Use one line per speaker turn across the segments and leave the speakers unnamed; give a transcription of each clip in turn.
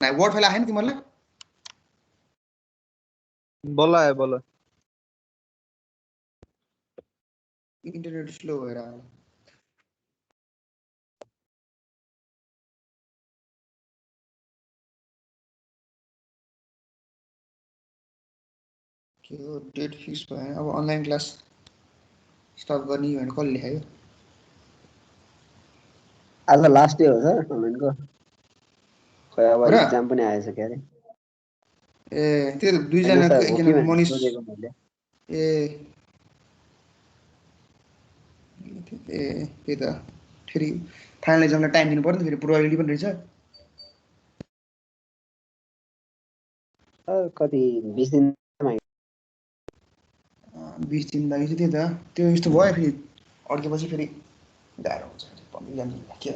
नाही word file आएन तिमीहरुलाई
बोला है बोला
इन्टरनेट स्लो भएर आयो के हो डेट फिक्स भएन अब अनलाइन क्लास स्टप गर्ने भनेर कसले लेखायो
आज लास्ट डे हो सर टुर्नामेन्टको खै अब
हो र?
एक्जाम पनि आएछ के अरे
ए त्यो
होइन
दुईजना
सर हो कि
एकजना
भनेर
मनिष
सोधेको मैले
ए ए त्यही त फेरि फाइनल एक्जामलाई टाइम दिनु पर्यो नि फेरि प्रोबेबिलिटी पनि रहेछ
सर कति 20 दिन
20 दिन लागि चाहिँ त्यही त त्यो यस्तो भयो फेरि अड्केपछि फेरि गाह्रो हुन्छ एक्जाम के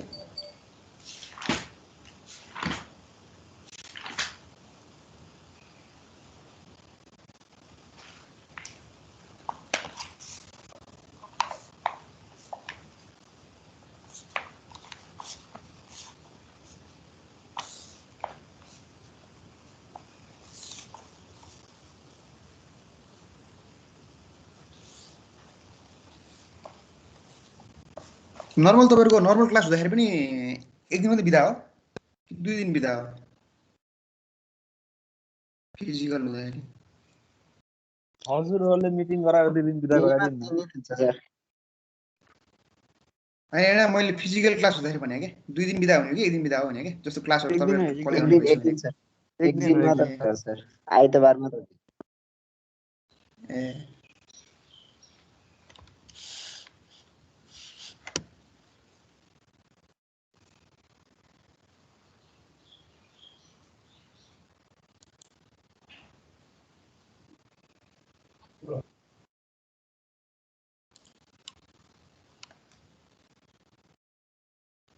नर्मल तपाईहरुको नर्मल क्लास हुँदाखेरि पनि एक दिन मात्रै बिदा हो 2 दिन बिदा हो फिजिकल हुँदाखेरि
हजुरहरुले मिटिङ गराएको 2 दिन बिदा गराइदिनु न
दिनमा हुन्छ सर
हैन मैले फिजिकल क्लास हुँदाखेरि भने के 2 दिन बिदा हुने कि एक दिन बिदा हो भने के जस्तो क्लासहरु
एक दिन
तपाईहरु
एक
कलेज
दिन
आउनु
एक
भइसक्यो
दिन सर एक
दिन
दिन
हो, एक
मात्र
दिन।
हो सर आइतबार मात्र
ए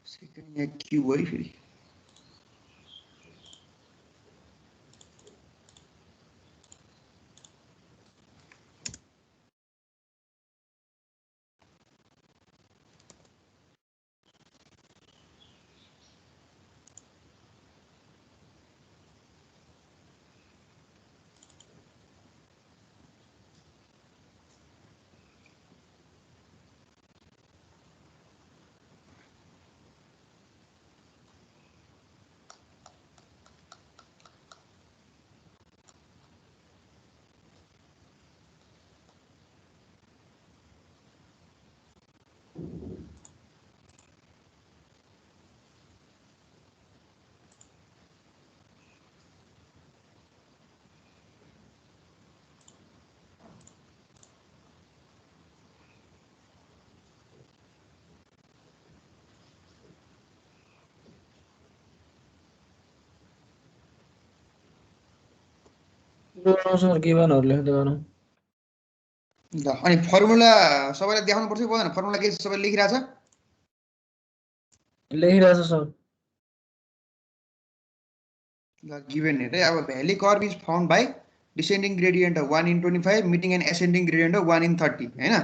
सेकेन्ड यहाँ क्यू भयो फेरि
सर के भन्नुहरु लेख्दै गर्नु
ल अनि फर्मुला सबैलाई देखाउनु पर्छ कि पर्दैन फर्मुला के सबैले लेखिराछ
लेखिरहेछ सर
ल given here a valley curve is found by descending gradient of 1 in 25 meeting an ascending gradient of 1 in 30 then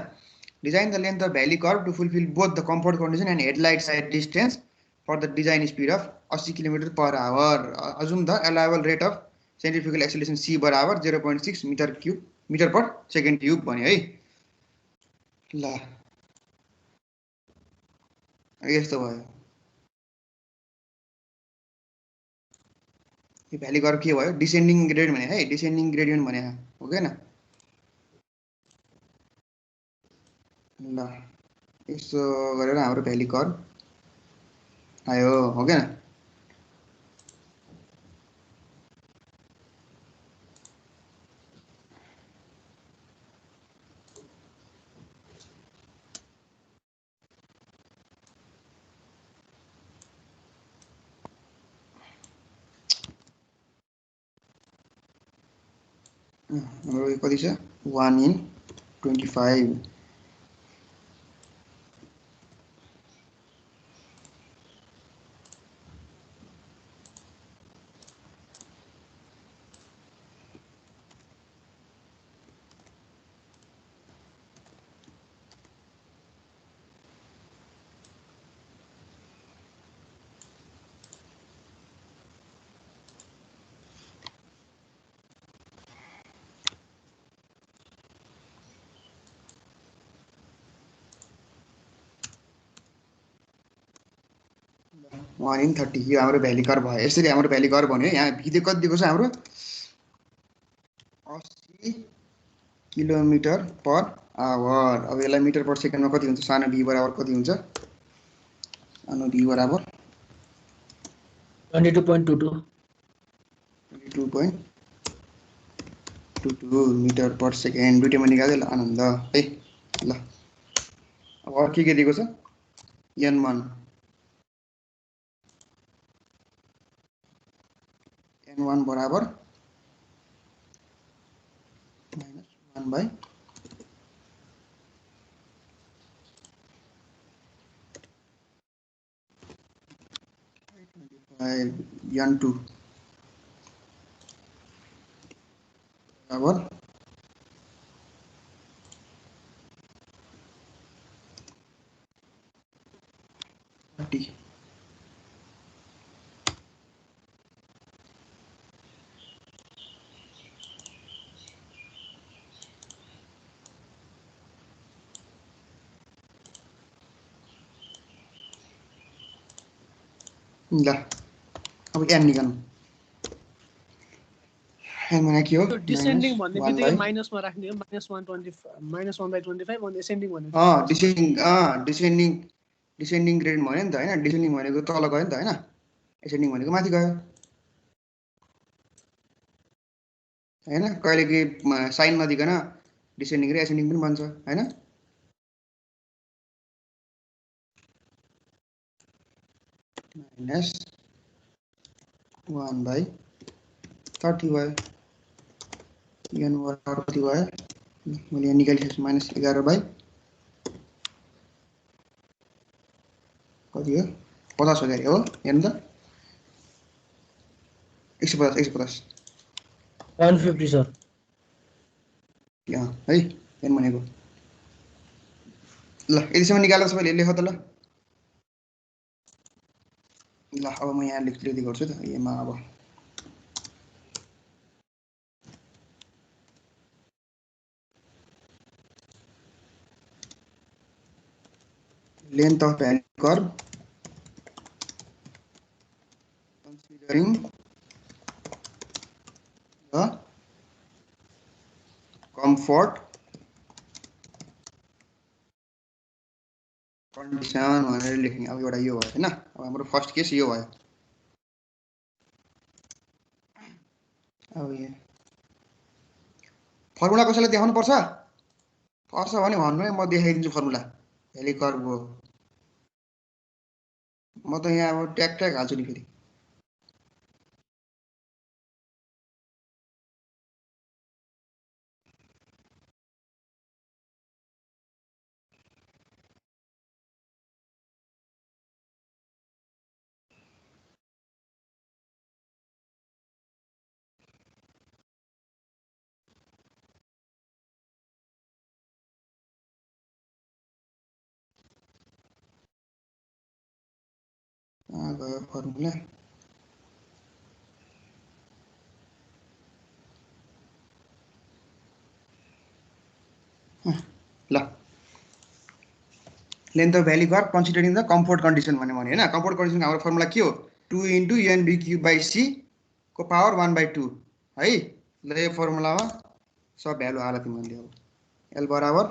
design the length of valley curve to fulfil both the comfort condition and headlight sight distance for the design speed of 80 km/h assume the allowable rate of centrifugal acceleration c बराबर 0.6 metre per second cube भन्यो है ल यस्तो भयो यो valley curve के भयो descending gradient भने है डिसेन्डिङ ग्रेडियन्ट भने हो के न ल यसो गरेर हाम्रो भ्याली कर्व आयो हो के न हाम्रो यो कति छ 1 in 25 1/30 यो हाम्रो भ्याली कर्भ भयो। यसरी हाम्रो भ्याली कर्भ भन्यो। यहाँ भी चाहिँ कति दिएको छ हाम्रो 80 किलोमिटर पर आवर। अब यसलाई मिटर पर सेकेन्डमा कति हुन्छ? सानो भी बराबर कति हुन्छ? सानो भी बराबर
22.22
22.22 मिटर पर सेकेन्ड। दुईटैमा निकाल्दै ल आनन्द है। ल अब अरू के दिएको छ? n1 बराबर -1 n2 बराबर 30। ल अब n निकाल्नु। n भनेको के हो?
डिसेन्डिङ भन्ने बित्तिकै
-1
माइनसमा राख्ने हो -1/25 अनि एसेन्डिङ भन्ने
डिसेन्डिङ ग्रेडियन्ट भन्यो नि त हैन। डिसेन्डिङ भनेको तल गयो नि त हैन। एसेन्डिङ भनेको माथि गयो हैन। कहिले के साइन नदिकन डिसेन्डिङ र एसेन्डिङ पनि बन्छ हैन। -1/30 भयो। n बराबर कति भयो? मैले यहाँ निकालिसकेछु -11/, कति हो? 50 हो गरे हो। हेर्नु त 150
150 सर।
यहाँ है n भनेको। ल यतिसम्म निकालेर सबैले लेख त ल। ल अब म यहाँ लेख्दै गर्छु त। यसमा अब length of valley curve considering the comfort condition भनेर लेख्ने। अब एउटा यो भयो हैन। अब हाम्रो फर्स्ट केस यो भयो। अब यो फर्मुला कसैलाई देखाउनु पर्छ भने भन्नु है, म देखाइदिन्छु फर्मुला। भ्याली कर्भको म त यहाँ अब ट्याक हाल्छु नि फेरि। गयो फर्मुला। ल length of valley curve considering the comfort condition भन्यो हैन। कम्फोर्ट कन्डिसनको हाम्रो फर्मुला के हो? 2 × n/c को पावर 1/2 है। ल यो फर्मुलामा सब भ्यालु हाल तिमीले। अब l बराबर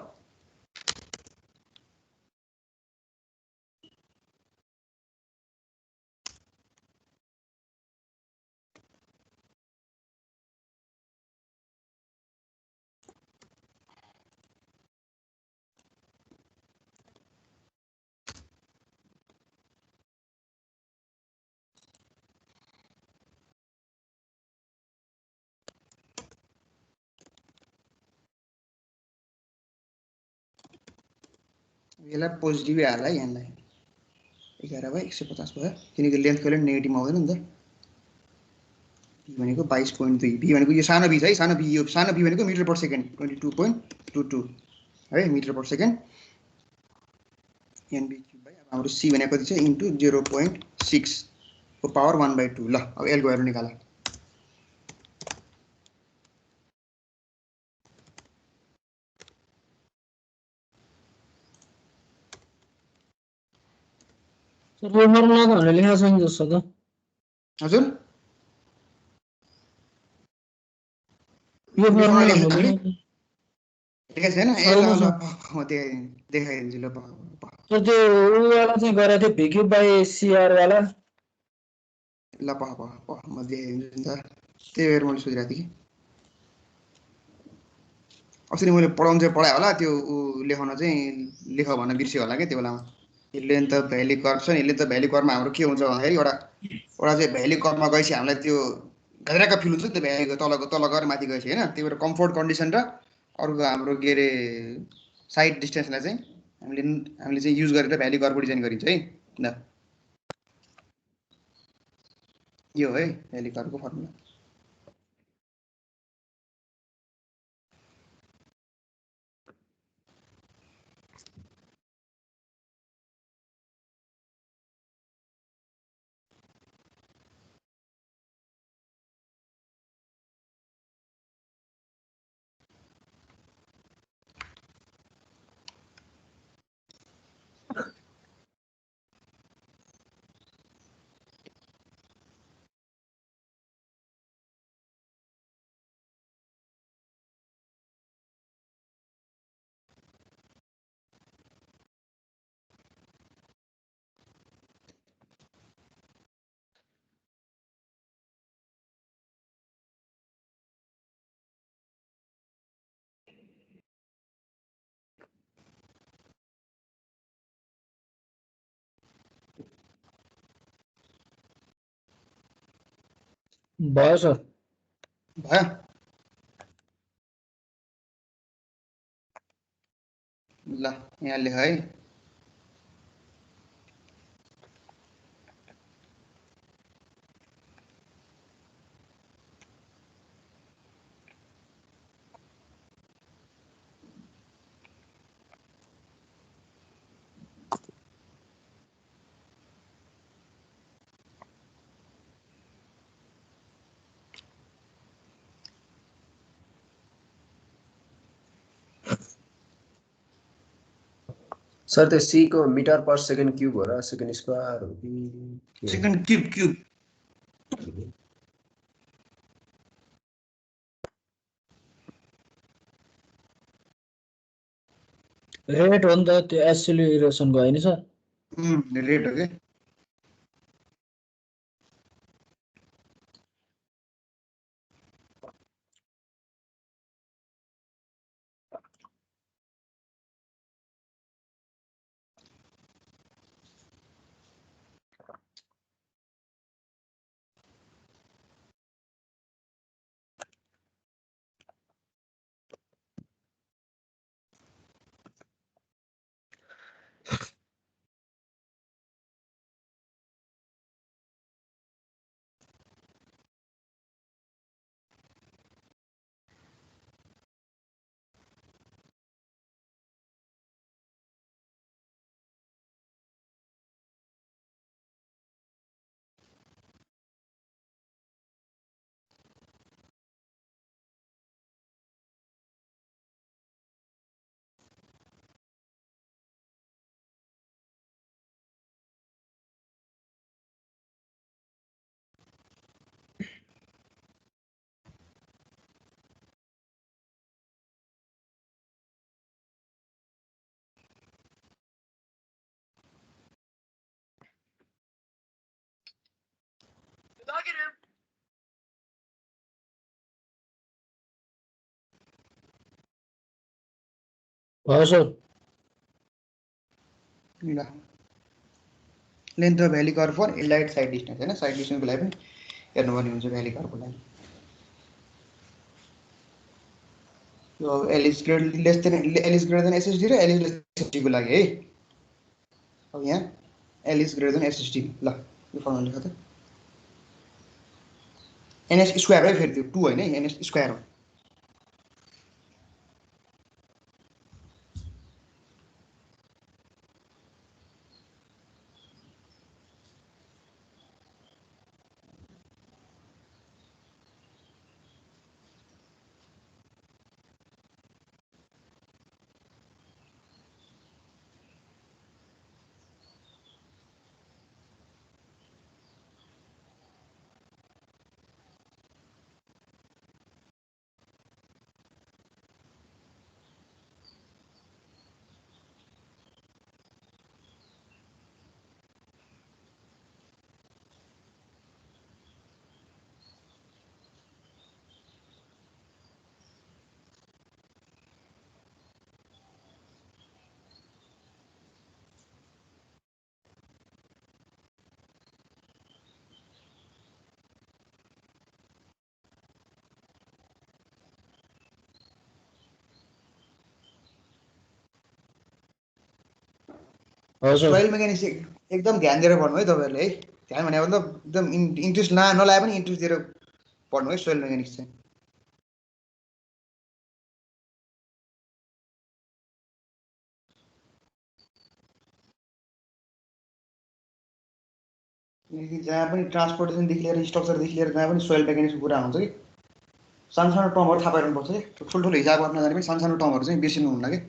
यसलाई पोजिटिभै हाल है। यहाँलाई 11/150 भयो किनकि लेन्थ कहिले नेगेटिभ आउँदैन नि त। भी भनेको 22.2। भी भनेको यो सानो भी छ है। सानो भी, यो सानो भी भनेको मिटर पर सेकेन्ड 22.22 है मिटर पर सेकेन्ड। n/3 अब हाम्रो c भनेको कति छ? इन्टु 0.6 को पावर 1/2। ल अब l को भ्यालु निकाल।
सर यो फर्मुला त हामीले लेखेको छैन जस्तो त
हजुर
यो
कुनै फर्मुला
फर्मुला
लेखेको
हामीले
छैन
लेखेको
छैन ए
छैन
ल ल
सर
म देखाइदिन्छु ल
सर त्यो उवाला चाहिँ गरेको थियो भिक्यू बाई सिआर वाला
ल म देखाइदिन्छु नि त त्यही भएर मैले सोधिरहेको थिएँ कि अस्ति मैले पढाउनु चाहिँ पढाएँ होला त्यो ऊ लेखाउन चाहिँ लेख भन्न बिर्स्यो होला क्या त्यो बेलामा यसले त भ्याली कर्भ छ नि यसले त भ्याली कर्भमा हाम्रो के हुन्छ भन्दाखेरि एउटा चाहिँ भ्याली कर्भमा गएपछि हामीलाई त्यो घाइराको फिल हुन्छ नि त भ्यालीको तल गएर माथि गएपछि होइन त्यही भएर कम्फोर्ट कन्डिसन र अर्को हाम्रो के अरे साइड डिस्टेन्सलाई चाहिँ हामीले चाहिँ युज गरेर भ्याली कर्भ डिजाइन गरिन्छ है ल यो है भ्याली कर्भको फर्मुला
भयो सर
भयो ल यहाँ लेख है
सर त्यो सी को मिटर पर सेकेन्ड क्यूब हो र सेकेन्ड स्क्वायर हो कि
सेकेन्ड क्युब
रेट हो नि त त्यो एसिलिरेसनको होइन सर
रेट हो क्या
भयो सर
ल length of valley curve for headlight sight distance होइन साइड डिस्टेन्सको लागि पनि हेर्नुपर्ने हुन्छ भ्याली कर्भको लागि यो L is greater than SSD र L is less than SSD को लागि है अब यहाँ L is greater than SSD ल यो फर्मुला लेख त एनएस स्क्वायर है फेरि त्यो 2 होइन एनएस स्क्वायर हो
हो सर
सोइल मेकानिक्स एकदम ध्यान दिएर पढ्नु है तपाईँहरूले है। ध्यान भने मतलब एकदम इन्ट्रेस्ट नलाए पनि इन्ट्रेस्ट दिएर पढ्नु है सोइल मेकानिक्स चाहिँ। जहाँ पनि ट्रान्सपोर्टेसनदेखि लिएर स्ट्रक्चरदेखि लिएर जहाँ पनि सोइल मेकानिक्सको कुरा हुन्छ कि सानो सानो टर्महरू थाहा पाइरहनुपर्छ कि ठुल्ठुलो हिसाब गर्न नजाने पनि सानो सानो टर्महरू चाहिँ बिर्सिनु हुन्न कि।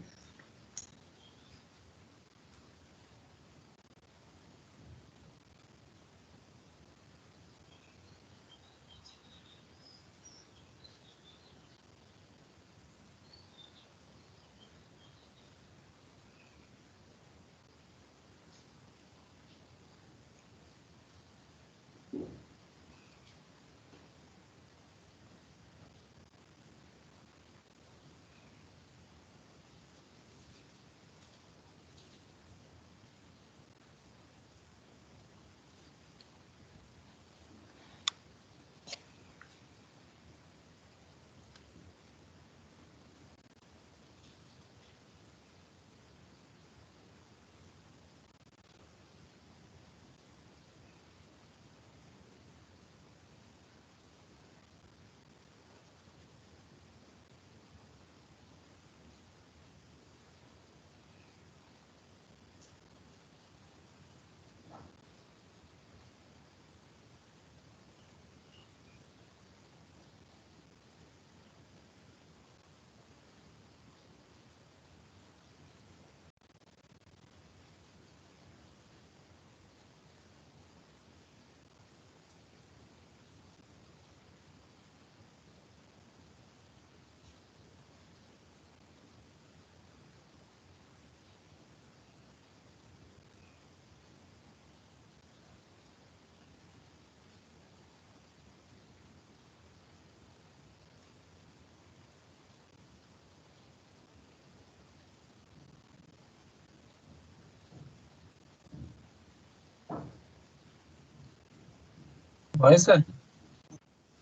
भयो सर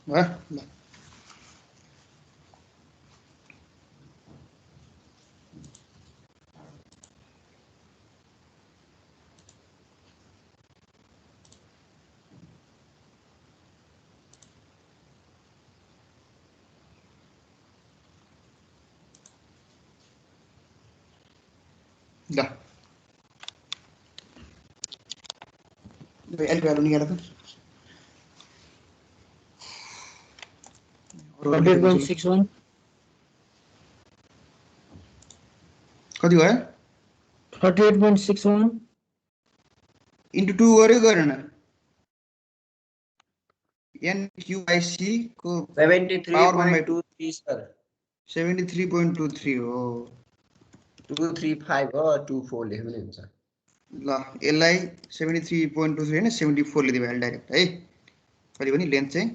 भयो ल। ल एल भ्यालु निकाल त
28.61
कति भयो
38.61
इन्टु 2 गर्यो गरेन एनक्युआइसी को पावर
73.23 सर
73.23 हो
235 हो 24 लेख्नु नि हुन्छ।
ल यसलाई 73.23 होइन 74 ले दियो डाइरेक्ट है। कहिले पनि लेन्थ चाहिँ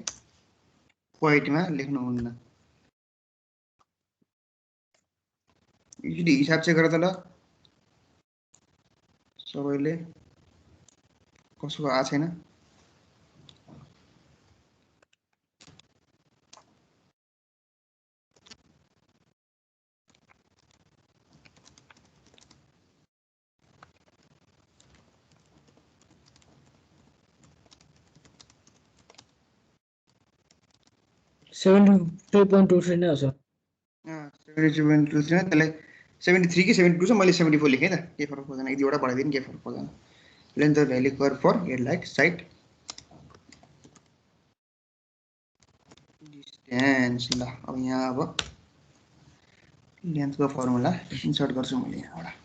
पोइन्टमा लेख्नुहुन्न। युजली हिसाब चाहिँ गर त ल सबैले कसको आएको छैन।
सेभेन्टी 3.23 नै हो सर
73.23 त्यसलाई 73 कि 72 छ मैले 74 लेखेँ त के फरक पर्दैन। एक दुईवटा बढाइदिनु केही फरक पर्दैन। Length of valley curve for headlight sight distance. ल अब यहाँ अब लेन्थको फर्मुला इन्सर्ट गर्छु मैले यहाँबाट।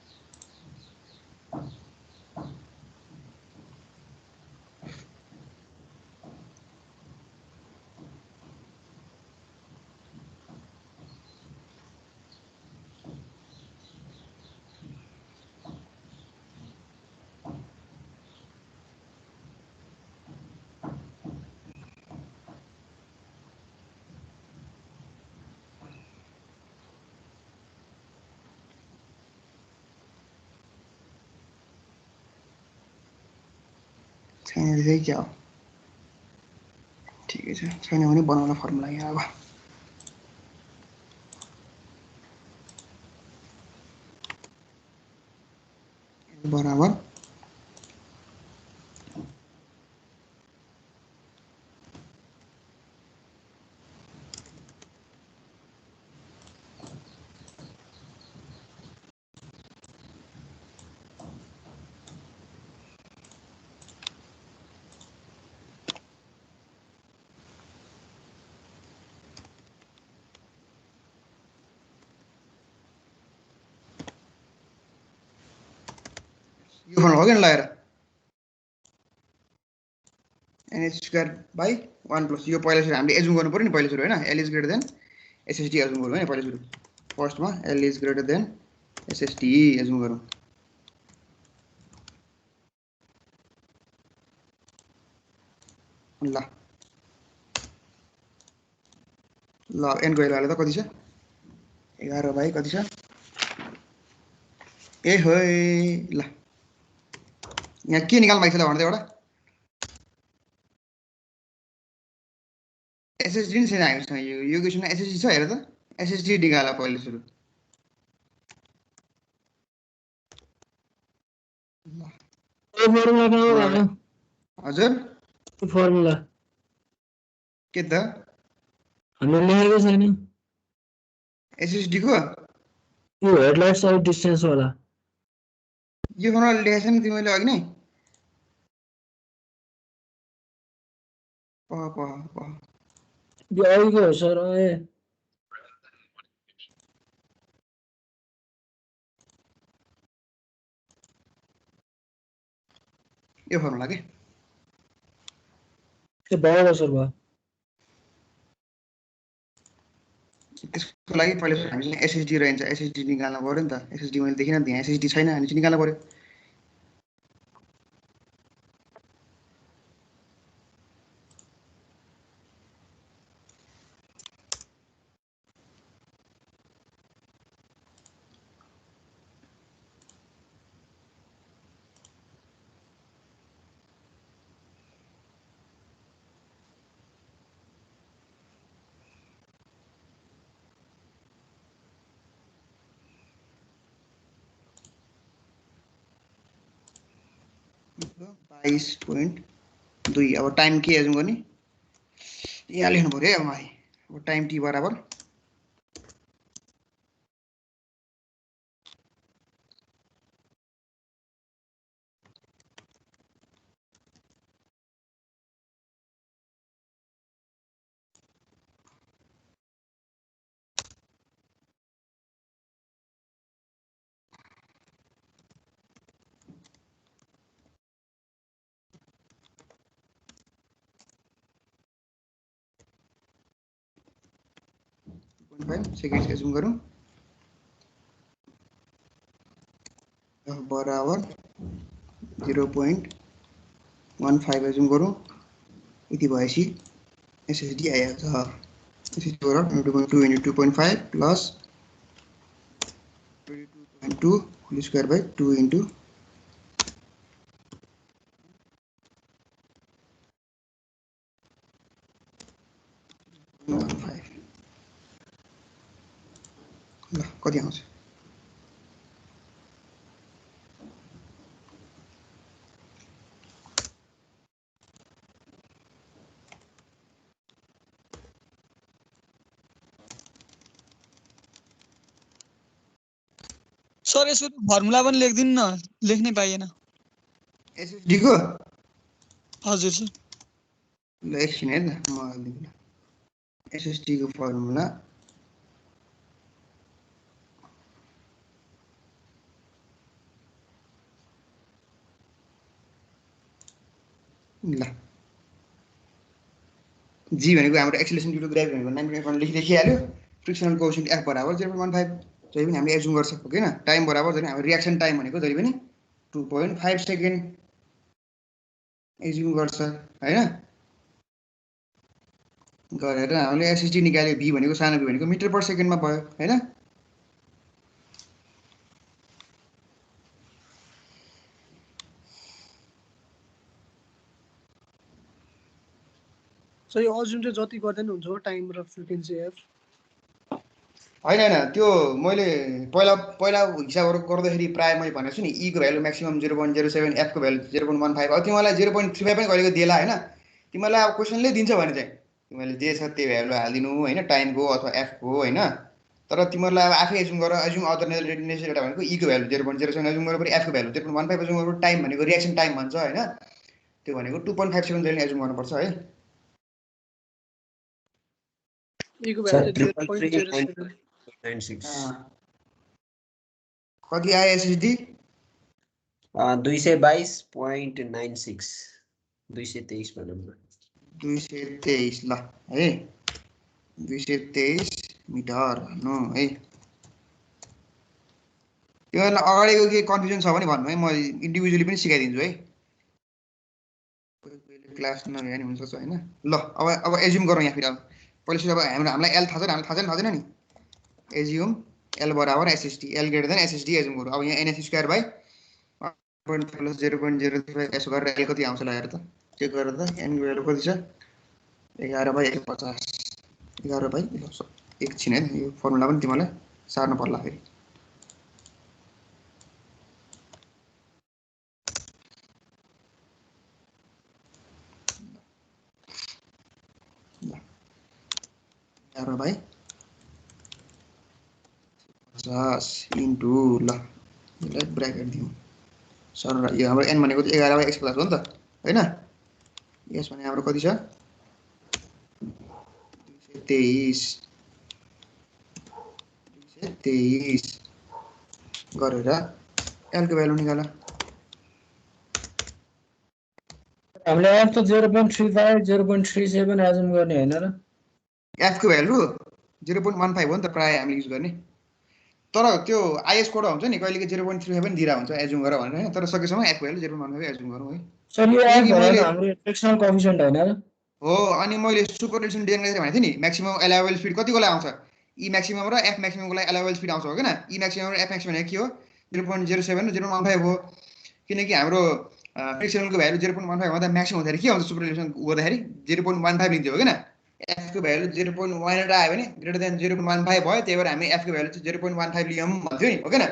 छैन त्यसै क्या हो ठिकै छ। छैन भने बनाउन फर्मुला यहाँ अब बराबर यो फर्मुला हो कि लगाएर nh स्क्वायर बाई 1 प्लस यो पहिला सुरु हामीले एजुम गर्नु पर्यो नि पहिला सुरु हैन l is greater then SSD assume गरौँ हैन पहिला सुरु फर्स्टमा l is greater then SSD assume गरौँ ल ल n को भ्यालु हाले त कति छ 11 बाई कति छ ए होय ल यहाँ के निकाल्नु भएको छ ल भन्दै एउटा SSD नि छैन हामीसँग यो क्वेशनमा SSD छ हेर त SSD निकाल पहिले सुरु
यो फर्मुला कहाँ हो राजा
हजुर
यो फर्मुला
के त
हामीले लेखेको छैन
SSD को
यो हेडलाइट साइड डिस्टेन्स वाला
यो फर्मुला लेखेको छ नि तिमीले अघि नै
यो अघिको हो सर
यो फर्मुला के
त्यो भयो सर भयो
त्यसको लागि पहिले हामीले SSD रहन्छ SSD निकाल्नु पर्यो नि त SSD मैले देखिन त्यहाँ SSD छैन अनि चाहिँ निकाल्नु पर्यो तो 22.2 अब टाइम के एजुम गर्ने यहाँ लेख्नु पर्यो है अब मलाई अब टाइम t बराबर सेकेन्ड एजुम गरौँ बराबर 0.15 एजुम गरौँ यति भएपछि SSD आइहाल्छ SSD बराबर 2.2 into 2.5 plus 22.2 whole square by 2 into 1.5 ल कति आउँछ
सर यसको फर्मुला पनि लेख्दिनु न लेख्नै पाइएन
SSD को
हजुर सर
ल एकछिन है त म हाल्दिन्छु SSD को फर्मुला ल जी भनेको हाम्रो एक्सेलरेसन ड्यु टु ग्रेभिटी भनेको 9.1 लेखिहाल्यो फ्रिक्सनल कोएफिसिएन्ट F बराबर 0.15 जहिले पनि हामीले एजुम गर्न सक्छौँ हैन टाइम बराबर जहिले हाम्रो रिएक्सन टाइम भनेको जहिले पनि 2.5 सेकेन्ड एजुम गर्छ हैन गरेर हामीले SSD निकाल्यो v भनेको सानो v भनेको मिटर पर सेकेन्डमा भयो हैन
सो यो अजुम चाहिँ जति गर्दा नि हुन्छ टाइम र फ्रिक्वेन्सी एफ
हैन त्यो मैले पहिला हिसाबहरु गर्दाखेरि प्राय मैले भनेको छु नि e को भ्यालु म्याक्सिमम 0.07 f को भ्यालु 0.15 अब तिमीलाई 0.35 पनि कहिलेको देला हैन तिमीलाई अब क्वेशनले दिन्छ भने चाहिँ तिमीले जे छ त्यही भ्यालु हाल्दिनु हैन टाइमको अथवा f को हैन तर तिमीलाई अब आफै एजुम गर एजुम अल्टरनेटिभ डेटा भनेको e को भ्यालु 0.07 एजुम गरेर f को भ्यालु 0.15 एजुम गरेर टाइम भनेको रिएक्सन टाइम भन्छ हैन त्यो भनेको 2.5 सेकेन्ड जहिले एजुम गर्नुपर्छ है
e को भ्यालु 0.07
96
कति आयो SSD
222.96 223 भनौँ न
223 ल है 223 मिटर नो है तिमीहरूलाई अगाडिको के कन्फ्युजन छ भने भन्नु है म इन्डिभिजुअली पनि सिकाइदिन्छु है क्लास नभए नि हुन्छ हैन ल अब एज्युम गरौँ यहाँ फेरि अब पहिले सुरु अब हामीलाई एल थाहा छैन नि एज्युम एल बराबर SST L greater than SST assume गरौँ अब यहाँ एनएस स्क्वायर बाई 0.05 यसो गरेर एल कति आउँछ ल हेर त चेक गरेर त एन भ्यालु कति छ 11/150 11 एकछिन है यो फर्मुला पनि तिमीलाई सार्नु पर्ला फेरि Arrow by 50 into ल यसलाई ब्र्याकेट दिउँ सर यो हाम्रो n भनेको 11/x प्लस हो नि त हैन यस भने हाम्रो कति छ 223 गरेर l को भ्यालु निकाल
हामीले f त 0.35 0.37 एज्युम गर्ने हैन र
f को भ्यालु 0.15 हो नि त प्राय हामीले युज गर्ने तर त्यो आइएस कोड हुन्छ नि कहिलेको 0.35 पनि दिरा हुन्छ एज्युम गर भनेर हैन तर सकेसम्म f को भ्यालु 0.15 एज्युम गरौँ है
सर यो f भनेको हाम्रो फ्रिक्सनल कोएफिसिएन्ट हैन र
हो अनि मैले सुपरपोजिसन डिजाइन गरेर भनेको थिएँ नि म्याक्सिमम अलाउएबल स्पिड कतिको लागि आउँछ ई म्याक्सिमम र एफ म्याक्सिममको लागि अलाउएबल स्पिड आउँछ हो किन ई म्याक्सिमम र एफ म्याक्सिमम भनेको के हो 0.07 र 0.15 हो किनकि हाम्रो फ्रिक्सनलको भ्यालु 0.15 भन्दा म्याक्सिमम हुँदाखेरि के हुन्छ सुपरपोजिसन गर्दाखेरि 0.15 लिन्थ्यो हो किन एफ को भ्यालु 0.1 आयो भने ग्रेटर देन 0.15 भयो त्यही भएर हामी एफ को भ्यालु 0.15 लियौँ भन्थ्यो नि हो किन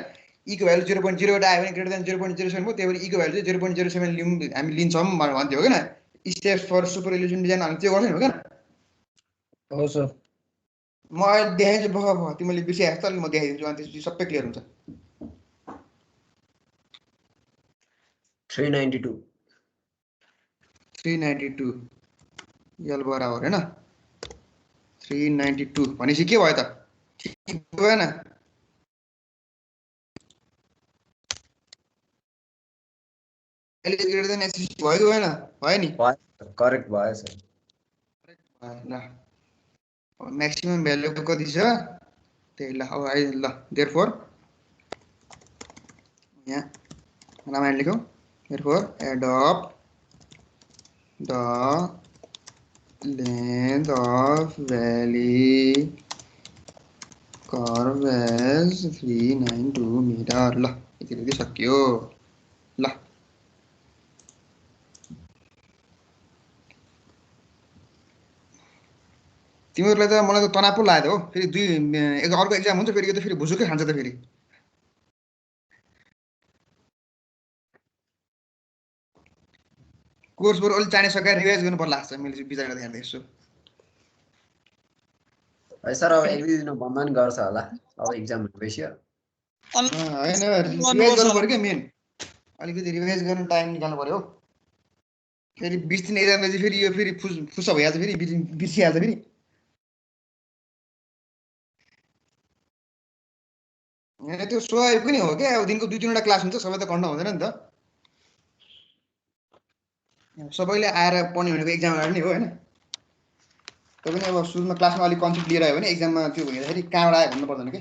ई को भ्यालु 0.08 आयो भने ग्रेटर देन 0.07 भयो त्यही भएर ई को भ्यालु 0.07 लियौँ हामी लिन्छौँ भन्थ्यो हो किन steps for super illusion design हामी त्यो गर्छौँ नि हो किन
हो सर
म अहिले देखाइदिन्छु बख तिमीले बिर्सिहाल्छ त म देखाइदिन्छु अनि त्यसपछि सबै क्लियर हुन्छ
392
यल बराबर हैन 392 भनेपछि के भयो त ठिक भएन एल ग्रेटर देन एसएसटी भयो भएन भयो नि
करेक्ट भयो सर
ल म्याक्सिमम भ्यालु कति छ त्यही ल अब आइ ल देयरफोर यहाँ रामायण लेखौँ therefore adopt the length of valley curve as 392 metre ल यति सक्यो ल तिमीहरूलाई त मलाई त तनाव पो लाग्यो हो फेरि अर्को एक्जाम हुन्छ फेरि यो त फेरि भुसुकै खान्छ त फेरि कोर्स बरु अलिक चाँडै सकाएर रिभाइज गर्नु पर्ला जस्तो मैले विचार गर्दै हेर्दैछु
है सर अब एक दुई दिन बन्द पनि गर्छ होला अब एक्जाम भएपछि
होइन रिभाइज गर्नु पर्यो क्या मेन अलिकति रिभाइज गर्नु टाइम निकाल्नु पर्यो हो फेरि 20 दिन एक्जाम चाहिँ फेरि यो फेरि फुसा भइहाल्छ फेरि बिर्सिहाल्छ फेरि त्यो स्वाभाविक पनि हो क्या अब दिनको 2-3 वटा क्लास हुन्छ सबै त गर्न हुँदैन नि त सबैले आएर पढ्ने भनेको एक्जाम अगाडि नै हो हैन त्यो पनि अब सुरुमा क्लासमा अलिक कन्सेप्ट लिएर आयो भने एक्जाममा त्यो भइदाखेरि कहाँबाट आयो भन्नु पर्दैन के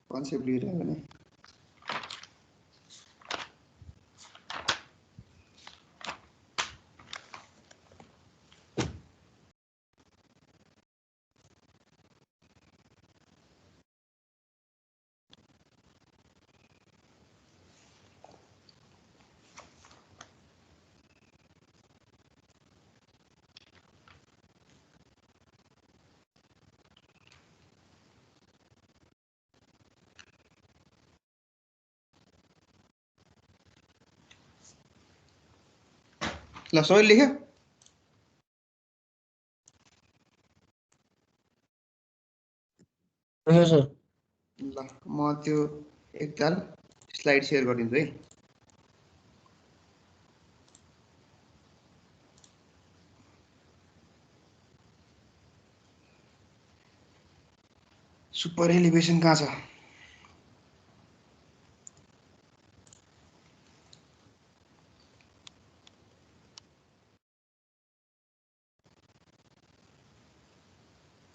कन्सेप्ट लिएर आयो भने ल सबैले लेख्यो
हो सर
ल म त्यो एकताल स्लाइड सेयर गरिदिन्छु है सुपर एलिभेसन कहाँ छ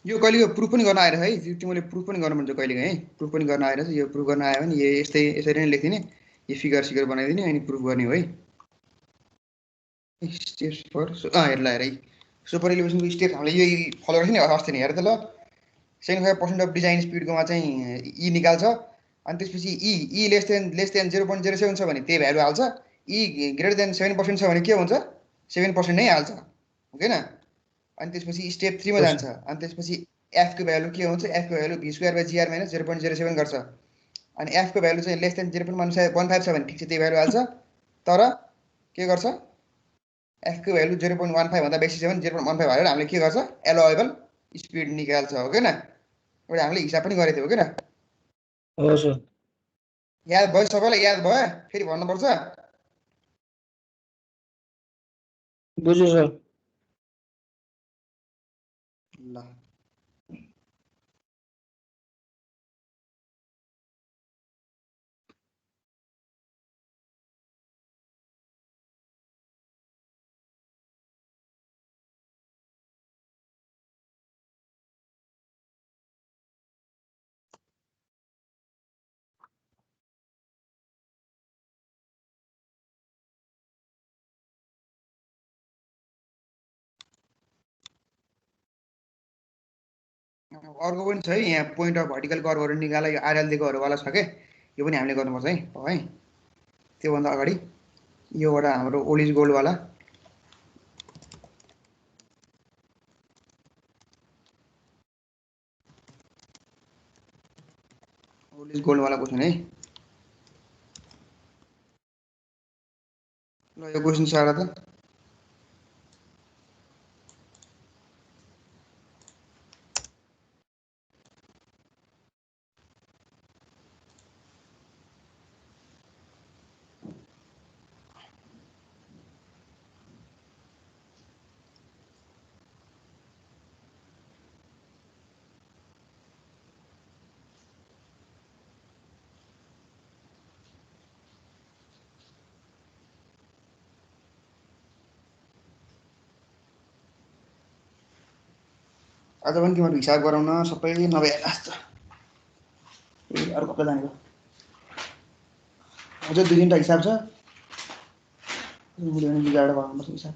यो कहिले प्रुफ पनि गर्न आएर है तिमीले प्रुफ पनि गर्नु पर्छ कहिले है प्रुफ पनि गर्न आएर यो प्रुफ गर्न आयो भने यस्तै यसरी नै लेखिदिने यो फिगर सिगर बनाइदिने अनि प्रुफ गर्ने हो है स्टेप्स फर हेर ल हेर है सुपर एलिभेसनको स्टेप हामीले यही फलो गरेको नि अस्ति नि हेर त ल 75% अफ डिजाइन स्पिडकोमा चाहिँ ई निकाल्छ अनि त्यसपछि ई लेस देन 0.07 छ भने त्यही भ्यालु हाल्छ ई ग्रेटर देन 7% छ भने के हुन्छ 7% नै हाल्छ ओकेन अनि त्यसपछि स्टेप 3 मा जान्छ अनि त्यसपछि एफ को भ्यालु के हुन्छ एफ को value v square by GR minus 0.07 गर्छ अनि एफ को भ्यालु चाहिँ लेस देन 0.15 छ भने ठिक छ त्यही भ्यालु हाल्छ तर के गर्छ एफ को भ्यालु 0.15 भन्दा बेसी छ भने 0.15 हालेर हामीले के गर्छ एलोवेबल स्पिड निकाल्छ ओकेन एउटा हामीले हिसाब पनि गरेको थियौ ओकेन
हो सर
याद भयो सबैलाई याद भयो फेरि भन्नुपर्छ
बुझ्यो सर
ल अर्को पनि छ है यहाँ पोइन्ट अफ भर्टिकल कर्भहरू निकाल यो आरएल दिएकोहरूवाला छ के यो पनि हामीले गर्नुपर्छ है त्योभन्दा अगाडि योबाट हाम्रो ओलिज गोल्डवाला ओलिज गोल्डवाला क्वेसन है ल यो क्वेसन सारा त आज पनि तिमीहरू हिसाब गराउन सबै नभए जस्तो अर्को हप्ता जाने अझै 2-3 हिसाब छ बिगाएर गराउनुपर्छ हिसाब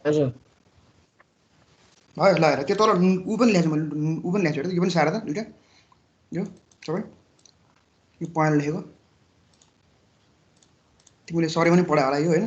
हजुर
भयो ल हेर त्यो तल ऊ पनि ल्याएको मैले ऊ पनि ल्याएको यो पनि सारा त दुइटा यो सबै यो पोइन्ट लेखेको तिमीले सरे पनि पढायो होला यो होइन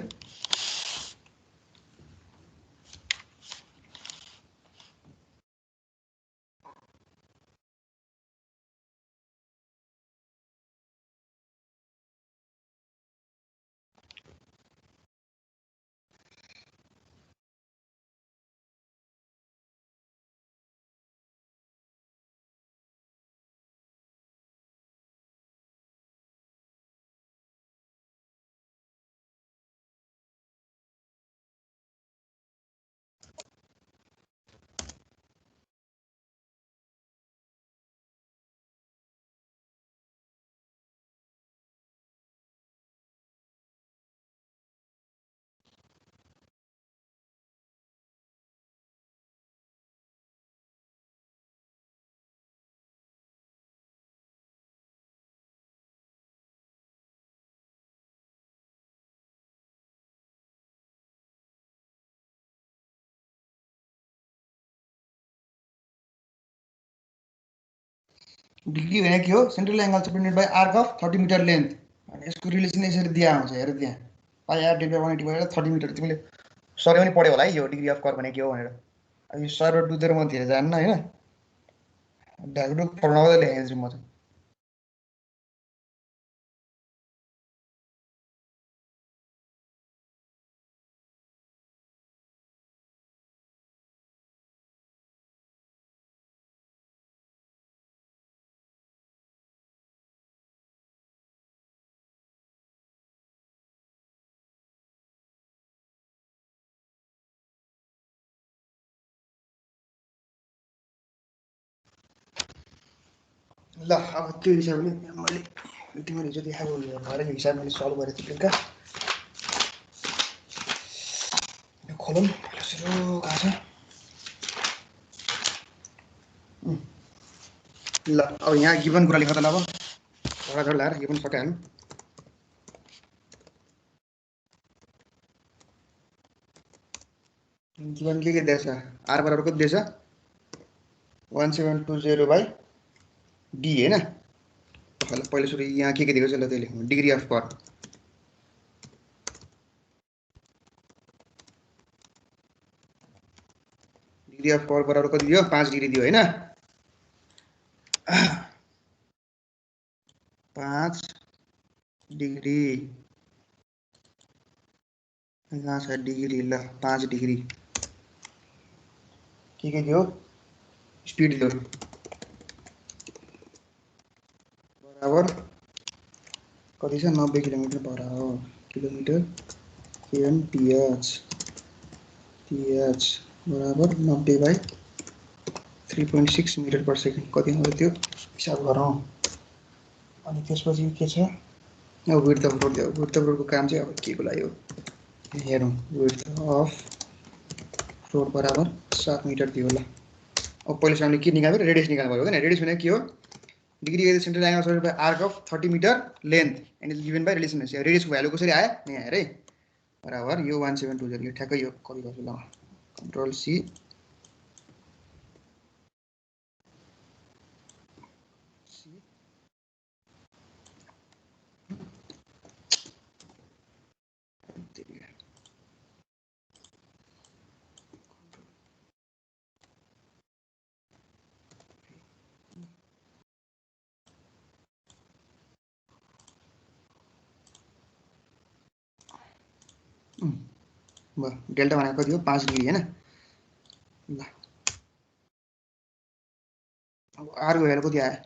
डिग्री भनेको के हो central angle supported by arc of 30 metre length अनि यसको रिलेसन यसरी दिया हुन्छ हेर त्यहाँ पाइ आर डिभाइड बाइ 180 गरेर 30 मिटर तिमीले सर पनि पढ्यो होला है यो डिग्री अफ कर्व भनेको के हो भनेर अब यो सर डुदेर म धेरै जान्न हैन ढाकढुक पढ्न लेखेछु म चाहिँ ल अब त्यो हिसाबले मैले तिमीले जति खाएको भरेको हिसाब मैले सल्भ गरेको थिएँ बेलुका यो खोलौँ सुरु गएको छ ल अब यहाँ गिभन कुरा लेख त ल अब झडाझड लगाएर यो पनि सकाइहाल्नु गिभन के दिएछ आर बराबर कति दिएछ 1720 बाई डी हैन ल पहिलो सुरु यहाँ के दिएको छ ल त्यही लेखौँ degree of curve degree of curve बराबर कति दियो 5 डिग्री दियो हैन 5 डिग्री कहाँ छ डिग्री ल 5 डिग्री के दियो स्पिड दियो बराबर कति छ 90 kilometre per hour kilometre kmph बराबर 90 बाई 3.6 मिटर पर सेकेन्ड कति आउँछ त्यो हिसाब गरौँ अनि त्यसपछि के छ अब विड्थ अफ रोड दियो विड्थ अफ रोडको काम चाहिँ अब के को लागि हो हेरौँ विड्थ अफ रोड बराबर 7 मिटर दियो ल अब पहिलो हामीले के निकाल्यो रेडियस निकाल्नु पर्यो हैन रेडियस भनेको के हो degree is central angle supported by arc of 30 metre length and is given by relation radius को भ्यालु कसरी आयो यहाँ हेर है बराबर यो 1720 यो ठ्याक्कै यो कपी गर्छु ल कन्ट्रोल सी डेल्टा भनेको कति हो 5 डिग्री हैन ल अब आर को भ्यालु कति आयो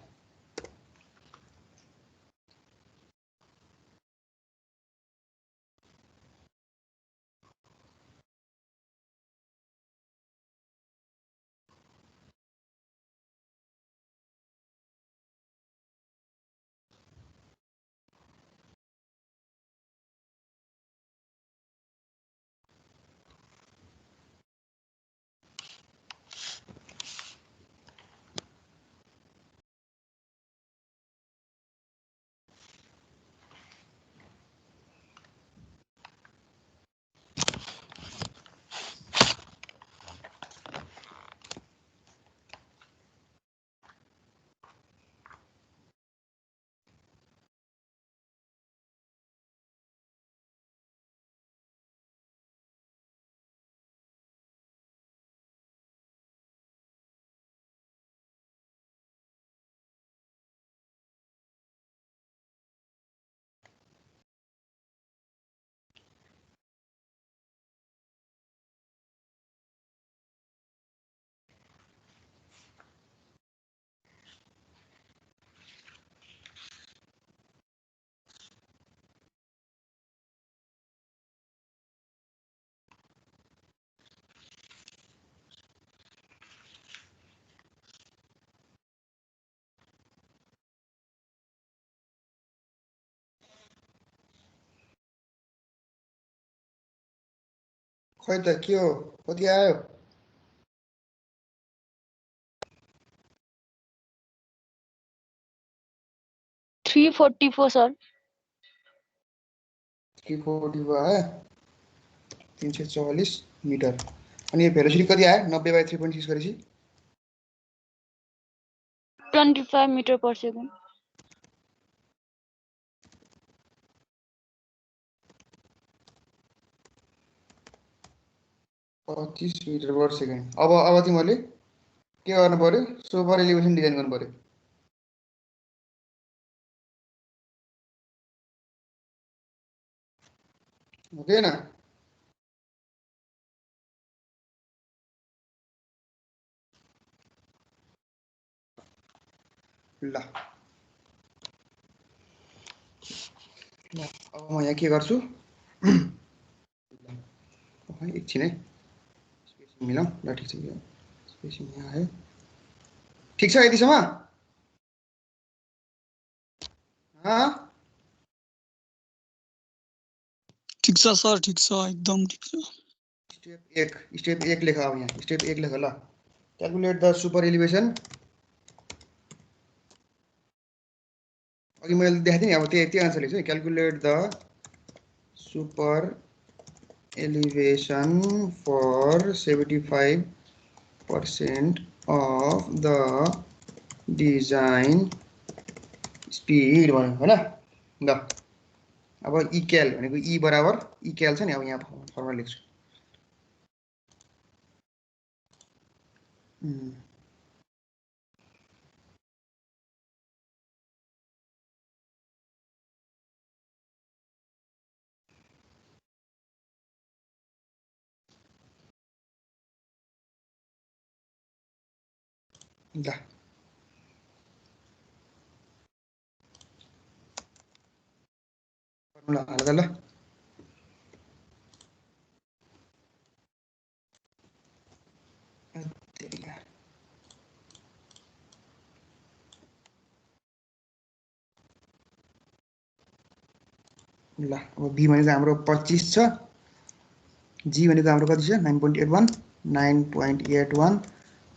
खै त के हो कति आयो
344 सर
340 आयो 344 मिटर अनि यो भेलोसिटी कति आयो 90 बाइ 3.6 गरेपछि
25 meter per second.
पच्चिस मिटर पर सेकेन्ड अब तिमीहरूले के गर्नु पर्यो सुपर एलिभेसन डिजाइन गर्नु पर्यो हुँदैन ल अब म यहाँ के गर्छु एकछिन है स्पेसिङ मिलाउँ ल ठिक छ स्पेसिङ यहाँ आयो ठिक छ यतिसम्म
ठिक छ सर ठिक छ एकदम ठिक छ
स्टेप एक लेख अब यहाँ स्टेप एक लेख ल क्यालकुलेट द सुपर एलिभेसन अघि मैले देखाएको थिएँ नि अब त्यही आन्सर लेख्छु है calculate the super elevation for 75% of the design speed भन्यो हैन ल अब इक्याल भनेको ई बराबर इक्याल छ नि अब यहाँ फर्मुला लेख्छु ल फर्मुला हाल ल ल अब बी भनेको हाम्रो 25 छ जी भनेको हाम्रो कति छ 9.81 9.81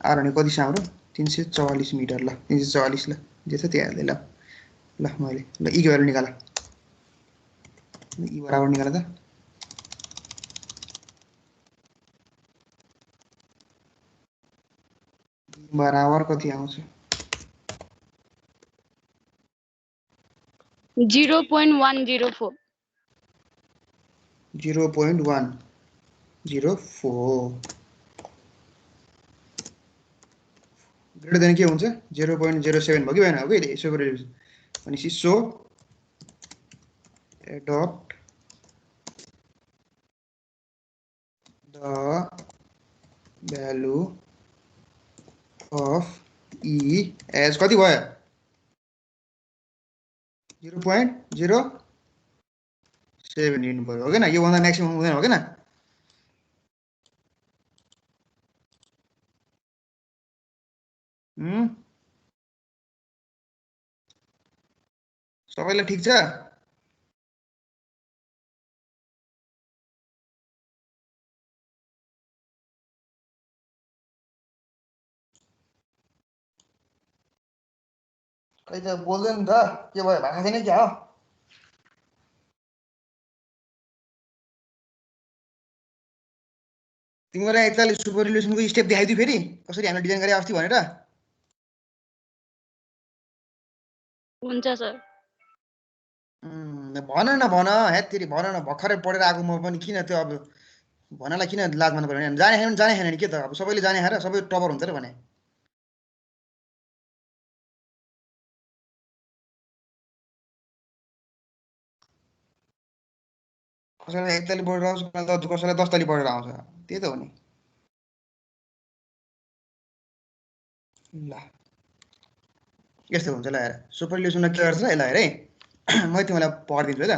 आर भनेको कति छ हाम्रो 344 मिटर ल 344 ल जे छ त्यही हाल्दै ल ल मैले ल ई भ्यालु निकाल ई बराबर निकाल त बराबर कति आउँछ
0.104.
0.104 ग्रेटर देन के हुन्छ 0.07 भयो कि भएन हो कि यसो गरेर भनेपछि so adopt the value of e as कति भयो 0.07 लिनु पर्यो हो कि न यो भन्दा म्याक्सिमम हुँदैन हो कि न सबैलाई ठिक छ खै त बोल्दैन नि त के भयो भाषा छैन क्या हो तिमीलाई एकताल सुपर रिलेसनको स्टेप देखाइदियो फेरि कसरी हामीले डिजाइन गरे अस्ति भनेर
हुन्छ सर
भन न भन हेत्तेरी भन न भर्खरै पढेर आएको म पनि किन त्यो अब भन्नलाई किन लाज मान्नु पर्यो भने जाने छैन नि के त अब सबैले जाने खाएर सबै टपर हुन्छ र भने कसैलाई एक ताली पढेर आउँछ कसैलाई 10 ताली पढेर आउँछ त्यही त हो नि ल यस्तो हुन्छ ल हेर सुपर रिलेसनमा के गर्छ यसलाई हेर है म तिमीलाई पढिदिन्छु है त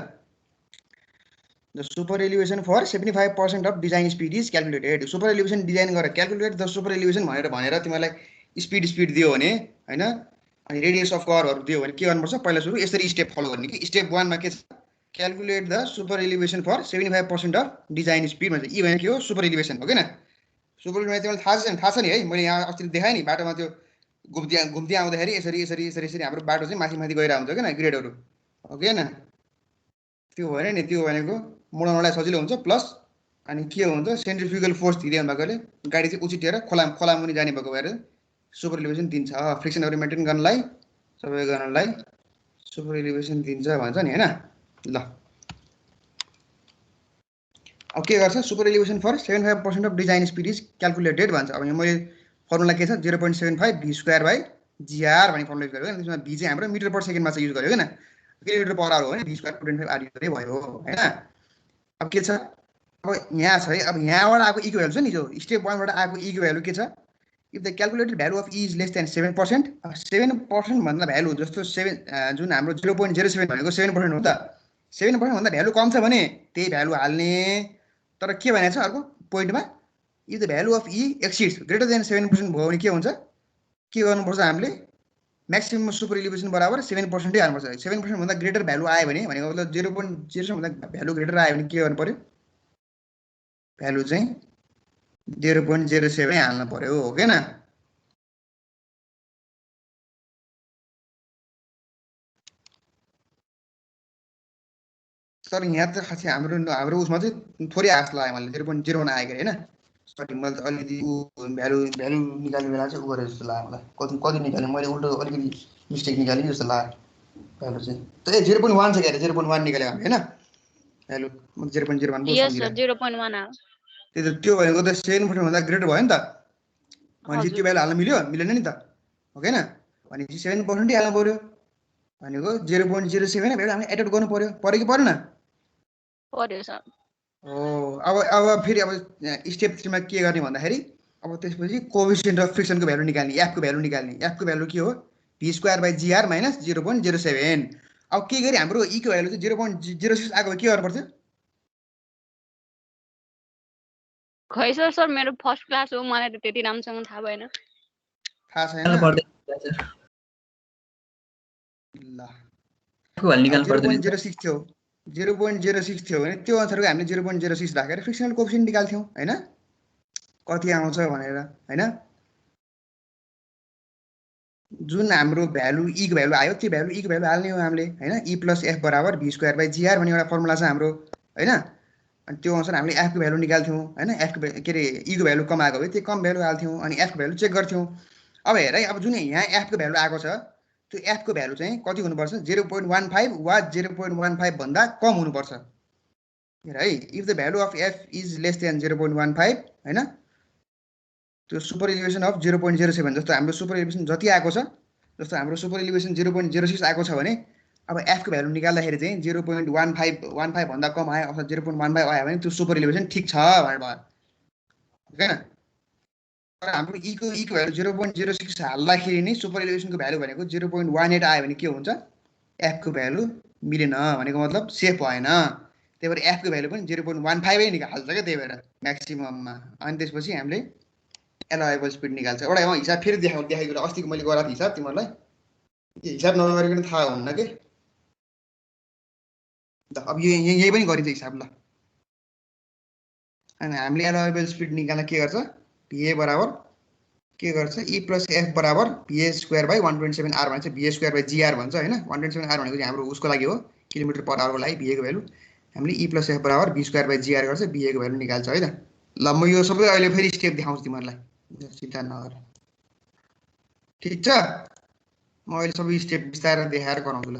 the super elevation for 75% of design speed is calculated super elevation design गरेर क्यालकुलेट द सुपर एलिभेसन भनेर तिमीलाई स्पिड दियो भने हैन अनि रेडियस अफ कर्भहरु दियो भने के गर्नुपर्छ पहिला सुरु यसरी स्टेप फलो गर्ने कि स्टेप 1 मा के छ calculate the super elevation for 75% of design speed भन्छ ई भने के हो सुपर एलिभेसन हो किन सुपर एलिभेसन तिमीलाई थाहा छ नि है मैले यहाँ अस्ति देखाएँ नि बाटोमा त्यो घुम्दै आउँदाखेरि यसरी हाम्रो बाटो चाहिँ माथि गएर आउँछ किन ग्रेडहरु हो कि हैन त्यो भएन नि त्यो भनेको मोडाउनलाई सजिलो हुन्छ प्लस अनि के हुन्छ सेन्ट्रिफ्युगल फोर्स दिँदै भएकोले गाडी चाहिँ उछिटिएर खोला मुनि जाने भएको भएर सुपर इलिभेसन दिन्छ फ्रिक्सनहरु मेन्टेन गर्नलाई सबै गर्नलाई सुपर इलिभेसन दिन्छ भन्छ नि हैन ल अब के गर्छ super elevation for 75% of design speed is calculated भन्छ अब यहाँ मैले फर्मुला के छ 0.75 v स्क्वायर बाइ gr भन्ने फर्मुला युज गरेको हैन त्यसमा v चाहिँ हाम्रो मिटर पर सेकेन्डमा चाहिँ युज गर्यो हैन किलोमिटर पर आवर हो भने v स्क्वायर 2.5 r युज गरे भयो हैन अब के छ अब यहाँ छ है अब यहाँबाट आएको e को भ्यालु छ नि जो स्टेप 1 बाट आएको e को भ्यालु के छ if the calculated value of e is less than 7% 7% भन्दा भ्यालु जस्तो 7 जुन हाम्रो 0.07 भनेको 7% हो त 7% भन्दा भ्यालु कम छ भने त्यही भ्यालु हाल्ने तर के भनेको छ अर्को पोइन्टमा if the value of e exceeds greater than 7% भयो भने के हुन्छ के गर्नुपर्छ हामीले म्याक्सिमम सुपर इलिभेसन बराबर 7% नै हाल्नुपर्छ 7% भन्दा ग्रेटर भ्यालु आयो भने भनेको मतलब 0.07 भन्दा भ्यालु ग्रेटर आयो भने के गर्नु पर्यो भ्यालु चाहिँ 0.07 हाल्नु पर्यो हो हैन तर यहाँ त खासै हाम्रो उसमा चाहिँ थोरै आस लाग्यो मलाई 0.01 आयो गरे हैन स्टार्टिङ मैले त अलिकति भ्यालु निकाल्ने बेला चाहिँ उ गरे जस्तो लाग्यो मलाई कति निकाल्ने मैले उल्टो अलिकति मिस्टेक निकालेँ जस्तो लाग्यो भ्यालु चाहिँ त 0.1 छ के 0.1 निकाल्यो हामी हैन भ्यालु म 0.01
यस सर 0.1 आयो
त्यो भनेको त 7% भन्दा ग्रेटर भयो नि त भनेपछि त्यो भ्यालु हाल्न मिलेन नि त हो हैन भनेपछि 7% हाल्नु पर्यो भनेको 0.07 भ्यालु हामीले एड गर्नु पर्यो कि परेन
पर्यो सर
अब फेरि अब स्टेप 3 मा के गर्ने भन्दाखेरि अब त्यसपछि कोएफिसिएन्ट अफ फ्रिक्सनको भ्यालु निकाल्ने f को भ्यालु निकाल्ने f को भ्यालु के हो v square by gr minus 0.07 अब के गरी हाम्रो e को भ्यालु चाहिँ 0.06 आएको के गर्नु पर्छ
खै सर मेरो फर्स्ट क्लास हो मलाई त त्यति राम्रोसँग थाहा भएन
थाहा छैन ल
को भ्यालु निकाल्नु पर्दैन
0.06 थियो 0.06 थियो भने त्यो अनुसारको हामीले 0.06 राखेर फ्रिक्सनल कोएफिसिएन्ट निकाल्थ्यौं हैन कति आउँछ भनेर हैन जुन हाम्रो भ्यालु e को भ्यालु आयो त्यो भ्यालु e को भ्यालु हाल्ने हो हामीले हैन e + f = v square by gr भन्ने एउटा फर्मुला छ हाम्रो हैन अनि त्यो अनुसार हामीले f को भ्यालु निकाल्थ्यौं हैन f को के रे e को भ्यालु कम आएको भए त्यो कम भ्यालु हाल्थ्यौं अनि f को भ्यालु चेक गर्थ्यौं अब हेर है अब जुन यहाँ f को भ्यालु आएको छ त्यो f को भ्यालु चाहिँ कति हुनुपर्छ 0.15 वा 0.15 भन्दा कम हुनुपर्छ हेर है if the value of f is less then 0.15 हैन त्यो सुपर इलिभेसन अफ 0.07 जस्तो हाम्रो सुपर इलिभेसन जति आएको छ जस्तो हाम्रो सुपर इलिभेसन 0.06 आएको छ भने अब f को भ्यालु निकाल्दाखेरि चाहिँ 0.15 भन्दा कम आयो अथवा 0.15 आयो भने त्यो सुपर इलिभेसन ठीक छ भनेर भयो हैन तर हाम्रो e को भ्यालु 0.06 हाल्दाखेरि नै सुपर इलिभेसनको भ्यालु भनेको 0.18 आयो भने के हुन्छ f को भ्यालु मिलेन भनेको मतलब सेफ भएन त्यही भएर f को भ्यालु पनि 0.15 नै निकाल्छ के त्यही भएर म्याक्सिमममा अनि त्यसपछि हामीले एलाउएबल स्पिड निकाल्छ एउटा हिसाब फेरि देखाइदिएर अस्तिको मैले गराएको हिसाब तिमीहरुलाई यो हिसाब नगरिकन थाहा हुन्न के अब यही पनि गरिन्छ हिसाब ल अनि हामीले एलाउएबल स्पिड निकाल्न के गर्छ va बराबर के गर्छ e + f बराबर va स्क्वायर बाइ 1.7 r भन्छ va स्क्वायर बाइ gr भन्छ हैन 1.7 r भनेको चाहिँ हाम्रो उसको लागि हो किलोमिटर पर आवरको लागि va को भ्यालु हामीले e + f बराबर v स्क्वायर बाइ gr गर्छ va को भ्यालु निकाल्छ है त ल म यो सबै अहिले फेरि स्टेप देखाउँछु तिमीहरुलाई चिन्ता नगर ठीक छ म अहिले सबै स्टेप बिस्तारै देखाएर गराउँछु ल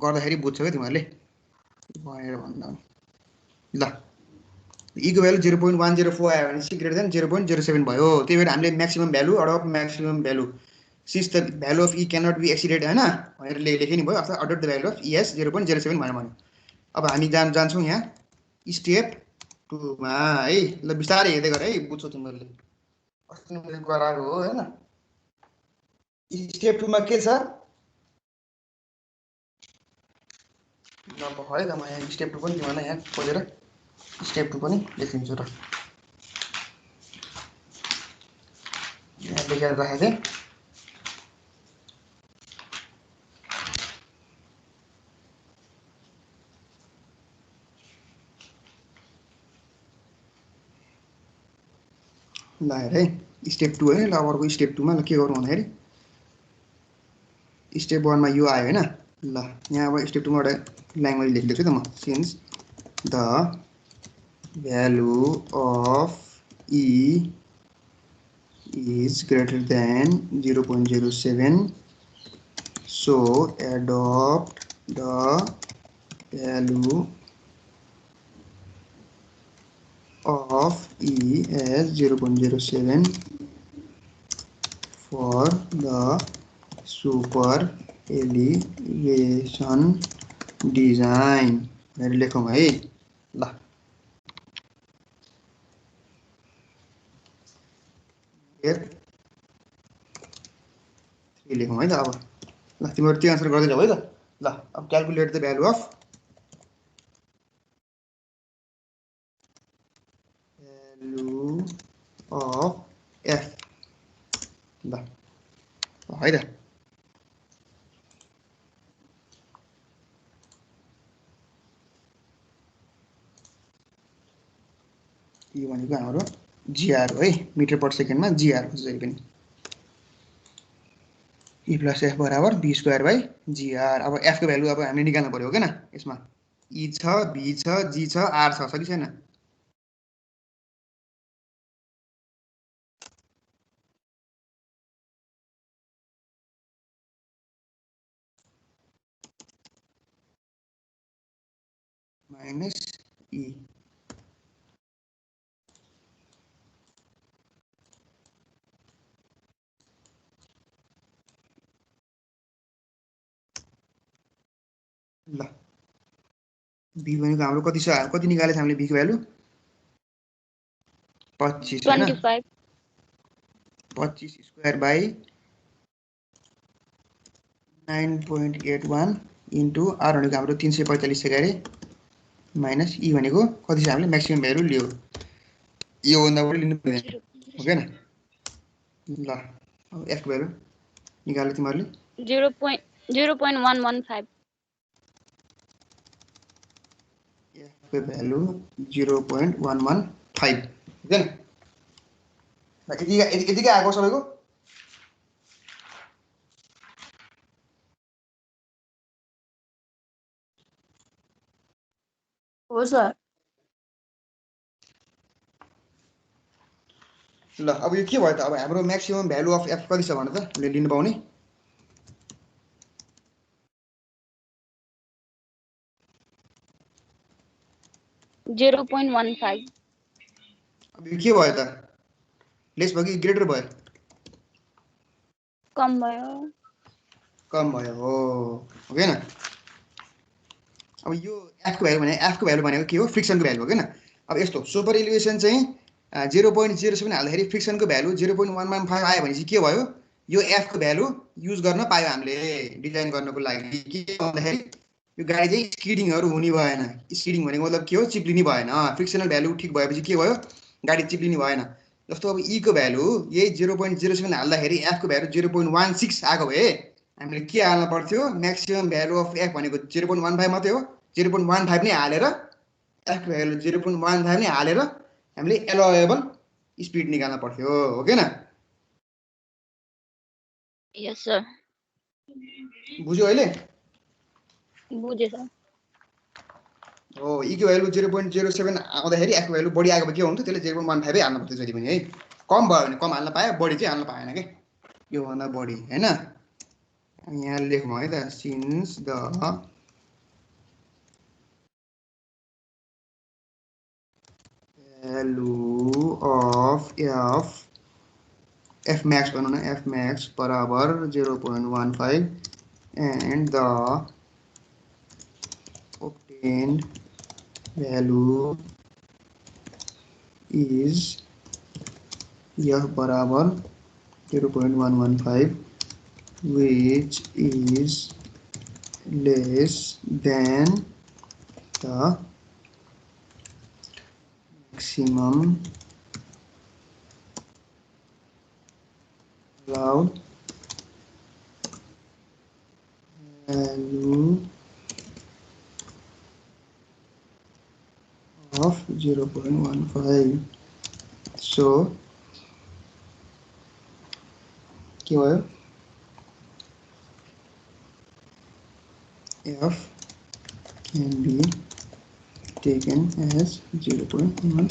गर्दाखेरि बुझ्छौ के तिमीहरुले भनेर भन्दा ल e को भ्यालु 0.104 आयो भने c ग्रेटर देन 0.07 भयो त्यही भएर हामीले maximum value out of maximum value since the value of e can not be exceeded हैन भनेर लेखे नि भयो अथवा out of the value of e as 0.07 भनेर भन्यो अब हामी जान्छौं यहाँ स्टेप 2 मा है ल बिस्तारै हेर्दै गर है बुझ्छौ तिमीहरुले अस्ति मैले गराएको हो हैन स्टेप 2 मा के छ ल है त म यहाँ स्टेप 2 पनि तिमीहरुलाई यहाँ खोजेर स्टेप 2 पनि लेखिदिन्छु र यहाँ लेखेर राखेँ ल हेर है स्टेप 2 है ल अर्को स्टेप 2 मा ल के गर्नु भन्दाखेरि स्टेप 1 मा यो आयो हैन ल यहाँ अब स्टेप 2 मा एउटा लाइन मैले लेख्दैछु त म since the value of e is greater than 0.07, so adopt the value of E as 0.07 for the super elevation design. मैले लेखौँ है ल लेखौँ है त अब ल तिमीहरु त्यो आन्सर गर्दै जाऊ है त ल अब calculate the value of f ल है त यो भनेको हाम्रो जीआर हो है मिटर पर सेकेन्डमा जीआर हो जहिले पनि E plus F बराबर B स्क्वायर बाई GR। अब F को भ्यालु अब हामीले निकाल्नु पर्यो के न यसमा E छ B छ G छ R छ कि छैन माइनस E ल B भनेको हाम्रो कति छ कति निकालेछ हामीले B को भ्यालु 25 हैन 25 स्क्वायर बाई 9.81 इन्टु R भनेको हाम्रो 345 छ गरे माइनस E भनेको कति छ हामीले म्याक्सिमम भ्यालु लियो यो भन्दा बढी लिनु पर्दैन हो के न ल अब F को भ्यालु निकाल्यो तिमीहरुले
0.115
को भ्यालु 0.115 हैन यतिकै आएको सबैको
हो सर
ल अब यो के भयो त अब हाम्रो म्याक्सिमम भ्यालु अफ f कति छ भने त हामीले लिनु पाउने
.15
अब यो के भयो त लेस भयो कि ग्रेटर भयो
कम भयो
हो के न अब यो f को भ्यालु भनेको के हो फ्रिक्सन को भ्यालु हो के न अब यस्तो सुपर एलिभेसन चाहिँ 0.07 हाल्दाखेरि फ्रिक्सन को भ्यालु 0.115 आयो भने चाहिँ के भयो यो f को भ्यालु युज गर्न पायो हामीले डिजाइन गर्नको लागि के भन्दाखेरि यो गाडी चाहिँ स्किडिङहरु हुने भएन स्किडिङ भनेको मतलब के हो चिप्लिने भएन फ्रिक्सनल भ्यालु ठीक भएपछि के भयो गाडी चिप्लिने भएन जस्तो अब e को भ्यालु यही 0.07 हाल्दाखेरि f को भ्यालु 0.16 आको भए हामीले के हाल्न पर्थ्यो म्याक्सिमम भ्यालु अफ f भनेको 0.15 मात्रै हो 0.15 नै हालेर f को भ्यालु 0.15 नै हालेर हामीले एलोवेबल स्पिड निकाल्न पर्थ्यो हो के न
यस सर
बुझ्यो अहिले
बुझे सर
हो e को भ्यालु 0.07 आउँदाखेरि f को भ्यालु बढी आएको भए के हुन्थ्यो त्यसले 0.15 हाल्नु पर्थ्यो जति पनि है कम भयो भने कम हाल्न पायो बढी चाहिँ हाल्न पाएन के यो भन्दा बढी हैन यहाँ लेखौँ है त since the value of f max बनाउन f max बराबर 0.15 and the obtained value is f बराबर 0.115 which is less than the maximum allowed value of 0.15 so क्या भयो f can be taken as 0.1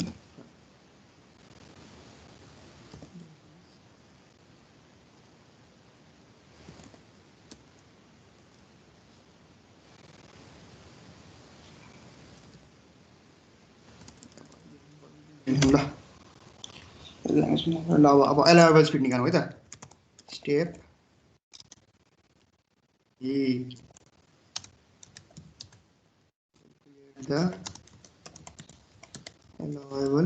ल ल अब अलाउएबल स्पिड निकाल्नु है त स्टेप ए द अलाउएबल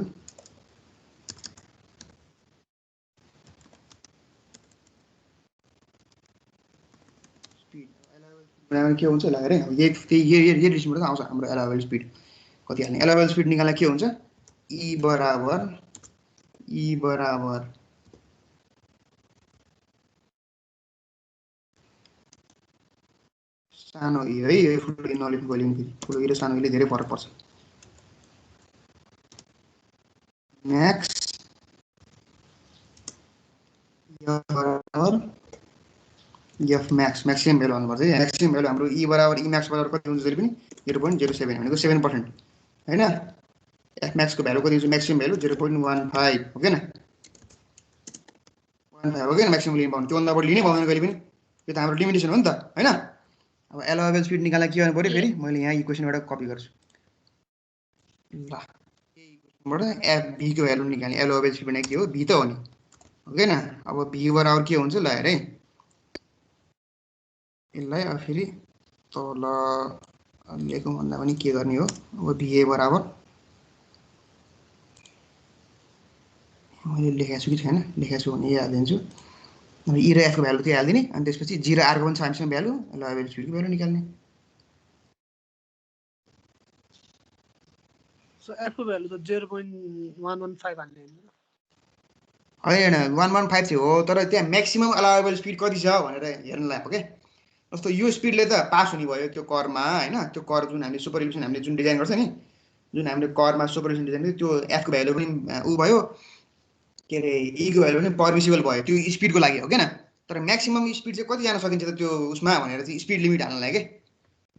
के हुन्छ ल हेरे यही डिस्टबाट आउँछ हाम्रो अलाउएबल स्पिड कति हाल्ने अलाउएबल स्पिड निकाल्दा के हुन्छ ई बराबर सानो ई है यो ठुलो ई नलेख्नु पहिले नि ठुलो ई र सानो íले धेरै फरक पर्छ म्याक्स बराबर एफ म्याक्स म्याक्सिमम भ्यालु आउनुपर्छ है म्याक्सिमम भ्यालु हाम्रो ई बराबर ई म्याक्स बराबर कति हुन्छ जहिले पनि 0.07 भनेको 7% हैन एफ म्याक्स को भ्यालु कति हुन्छ म्याक्सिमम भ्यालु 0.15 हो के न 15 हो के न म्याक्सिमम लिन पाउनु त्यो भन्दा बढी लिनै पाउँदैन कहिले पनि यो त हाम्रो लिमिटेसन हो नि त हैन अब अलाउएबल स्पिड निकाल्दा के गर्नु पर्यो फेरि मैले यहाँ इक्वेसनबाट कपी गर्छु ल यही इक्वेसनबाट एफ भी को भ्यालु निकाल्ने अलाउएबल स्पिड भनेको के हो भी त हो नि हो के न अब भी बराबर के हुन्छ ल हेरे यसलाई अब फेरि तल लेखौँ भन्दा पनि के गर्ने हो अब भी बराबर मैले लेखेको छु कि छैन लेखेको छु भने यही हालिदिन्छु अब ई र एफ को भ्यालु त्यही हालिदिने अनि त्यसपछि जी र आर को पनि छ हामीसँग भ्यालु अलाउएबल स्पिडको भ्यालु निकाल्ने
सो एफ को भ्यालु त 0.115 हाल्ने
होइन 115 थियो हो तर त्यहाँ म्याक्सिमम अलाउएबल स्पिड कति छ भनेर हेर्न लाग्यो के जस्तो यो स्पिडले त पास हुने भयो त्यो करमा हैन त्यो कर जुन हामीले सुपर इल्युसन हामीले जुन डिजाइन गर्छ नि जुन हामीले करमा सुपर इल्युसन डिजाइन त्यो एफ को भ्यालु पनि उ भयो के रे ई को भ्यालु पनि पर्मिसिबल भयो त्यो स्पिडको लागि हो के न तर म्याक्सिमम स्पिड चाहिँ कति जान सकिन्छ त त्यो उसमा भनेर चाहिँ स्पिड लिमिट हाल्न लाग्यो के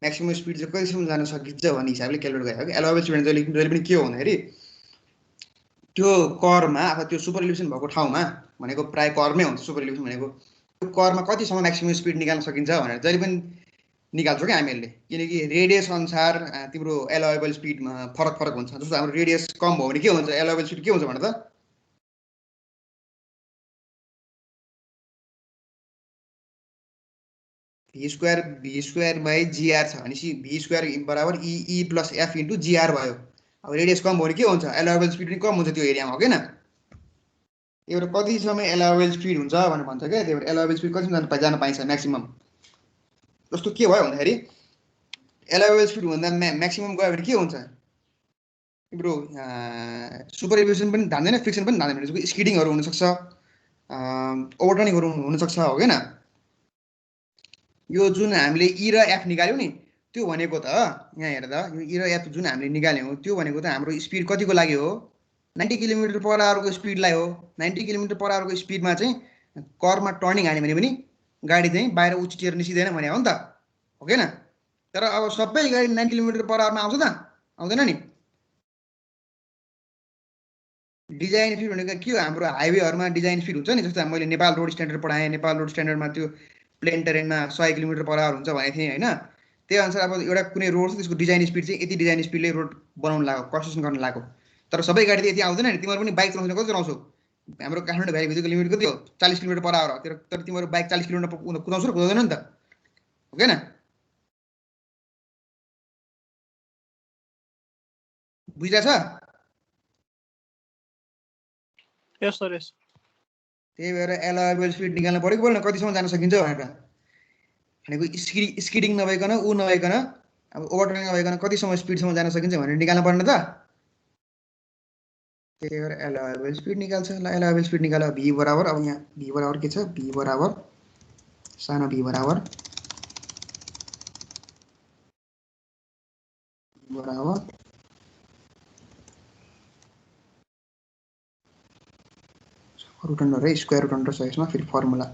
म्याक्सिमम स्पिड चाहिँ कतिसम्म जान सकिन्छ भन्ने हिसाबले क्यालकुलेट गरेको कि अलाउएबल स्पिड जहिले पनि के हो भन्दाखेरि त्यो करमा अथवा त्यो सुपर इल्युसन भएको ठाउँमा भनेको प्राय करमै हुन्छ सुपर इल्युसन भनेको त्यो करमा कतिसम्म म्याक्सिमम स्पिड निकाल्न सकिन्छ भनेर जहिले पनि निकाल्छौँ क्या हामीहरूले किनकि रेडियस अनुसार तिम्रो अलाउएबल स्पिडमा फरक हुन्छ जस्तो हाम्रो रेडियस कम भयो भने के हुन्छ अलाउएबल स्पिड के हुन्छ भने त भी स्क्वायर बाई जीआर छ भनेपछि भी स्क्वायर बराबर e plus f into GR भयो अब रेडियस कम भयो भने के हुन्छ अलाउएबल स्पिड पनि कम हुन्छ त्यो एरियामा हो के न एउटा कति समय अलाउएबल स्पिड हुन्छ भनेर भन्छ क्या त्यही भएर अलाउएबल स्पिड कतिसम्म जान पाइन्छ म्याक्सिमम जस्तो के भयो भन्दाखेरि अलाउएबल स्पिड भन्दा म्याक्सिमम गयो भने के हुन्छ तिम्रो सुपर इल्युसन पनि धान्दैन फ्रिक्सन पनि धान्दैन भने स्किडिङहरू हुनसक्छ ओभरटर्निङहरू हुनसक्छ हो के न यो जुन हामीले ई र एफ निकाल्यौँ नि त्यो भनेको त यहाँ हेर्दा यो ई र एफ जुन हामीले निकाल्यौँ त्यो भनेको त हाम्रो स्पिड कतिको लागि हो 90 km/h को स्पिडलाई हो 90 km/h को स्पिडमा चाहिँ करमा टर्निङ हान्यो भने पनि गाडी चाहिँ बाहिर उछिटिएर निस्किँदैन भने हो नि त हो के न तर अब सबै गाडी 90 km/h मा आउँछ त आउँदैन नि डिजाइन स्पिड भनेको के हो हाम्रो हाइवेहरूमा डिजाइन स्पिड हुन्छ नि जस्तो मैले नेपाल रोड स्ट्यान्डर्ड पढाएँ नेपाल रोड स्ट्यान्डर्डमा त्यो प्लेन टेरेनमा 100 km/h हुन्छ भनेको थिएँ होइन त्यही अनुसार अब एउटा कुनै रोड छ त्यसको डिजाइन स्पिड चाहिँ यति डिजाइन स्पिडले रोड बनाउनु लाग्यो कन्स्ट्रक्सन गर्न लाग्यो तर सबै गाडी त यति आउँदैन नि तिमीहरू पनि बाइक चलाउँछ कति चलाउँछौ हाम्रो काठमाडौँ भ्यालीभित्रको लिमिट कति हो 40 km/h तर तिमीहरू बाइक 40 km कुदाउँछौ र कुदाउँदैन नि त हो के न बुझिरहेछ
यस सर यस
त्यही भएर अलाउएबल स्पिड निकाल्नु पऱ्यो कि बोल्न कतिसम्म जान सकिन्छ भनेर भनेको स्किडिङ नभइकन ऊ नभइकन अब ओभरटर्निङ नभइकन कतिसम्म स्पिडसम्म जान सकिन्छ भनेर निकाल्नु पर्ने त त्यही भएर अलाउएबल स्पिड निकाल्छ ल अलाउएबल स्पिड निकाल्यो भी बराबर अब यहाँ भी बराबर के छ भी बराबर सानो भी बराबर रुट अन्डर है स्क्वायर रुट अन्डर छ यसमा फेरि फर्मुला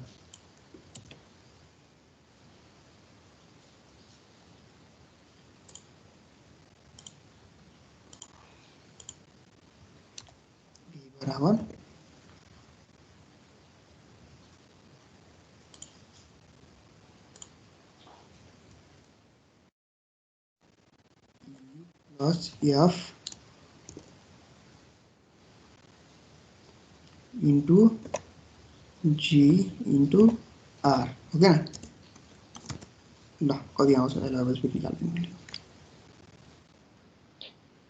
बराबर plus f into g into r हो क्या ल कति आउँछ एलोवेबल स्पिड निकाल्दिनु मैले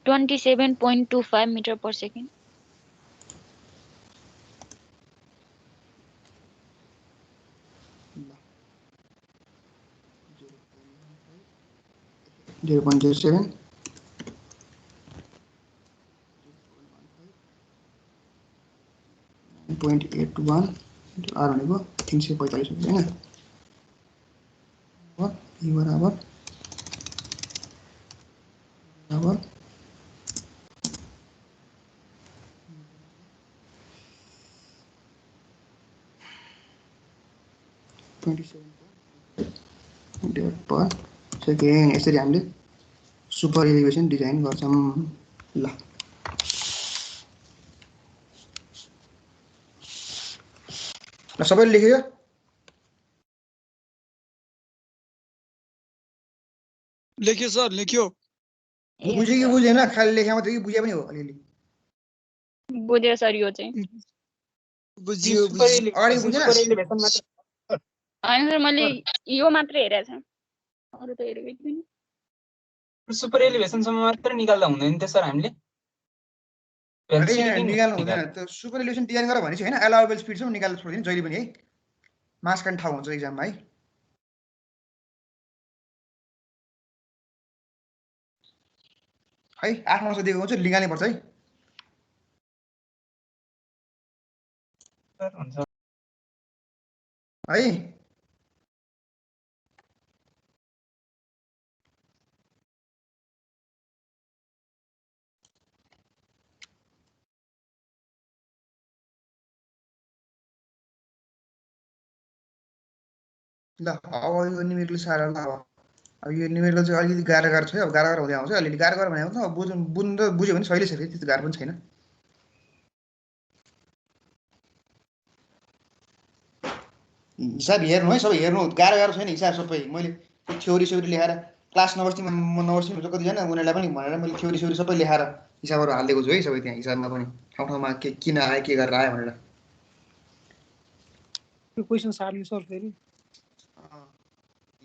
27.25 meter per second.
ल 0.07 0.81 इन्टु आर भनेको 345 हुन्छ हैन अब ई बराबर 27 मिटर पर सेकेन्ड यसरी हामीले सुपर एलिभेसन डिजाइन गर्छौं ल सबैले लेख्यो
लेख्यो सर लेख्यो
बुझ्यो कि बुझेन खाली लेख्या मात्रै कि बुझे पनि हो अलिअलि
बुझ्यो सर यो चाहिँ
बुझियो
अगाडि बुझेन
हैन सर मैले यो मात्र हेरेको छु अरु त हेरेकै छैन
सुपर एलिभेसन सम्म मात्र निकाल्दा हुँदैन त सर हामीले
निकाल्नु हुँदैन त्यो सुपर एलिभेसन डिजाइन गर भनेपछि हैन एलाउएबल स्पिड सम्म निकाल्नु छोड्दिनु जहिले पनि है मार्क्स काट्न ठाउँ हुन्छ एक्जाममा है है 8 मार्क्स दिएको हुन्छ निकाल्नै पर्छ है
हुन्छ
है ल अब यो न्युमेरिकल साह्रो ल अब यो न्युमेरिकल चाहिँ अलिकति गाह्रो गाह्रो छ अब गाह्रो गाह्रो हुँदै आउँछ अलिअलि गाह्रो गाह्रो भनेको त अब बुझ्नु बुझ्यो भने सहिले छ त्यस्तो गाह्रो पनि छैन हिसाब हेर्नु है सबै हेर्नु गाह्रो गाह्रो छैन हिसाब सबै मैले थ्योरी स्योरी लेखाएर क्लास नबस्ती हुन्छ कतिजना उनीहरूलाई पनि भनेर मैले थ्योरी स्योरी सबै लेखाएर हिसाबहरू हालिदिएको छु है सबै त्यहाँ हिसाबमा पनि ठाउँ ठाउँमा के किन आयो के गरेर आयो भनेर
त्यो क्वेसन सार्नु सर फेरि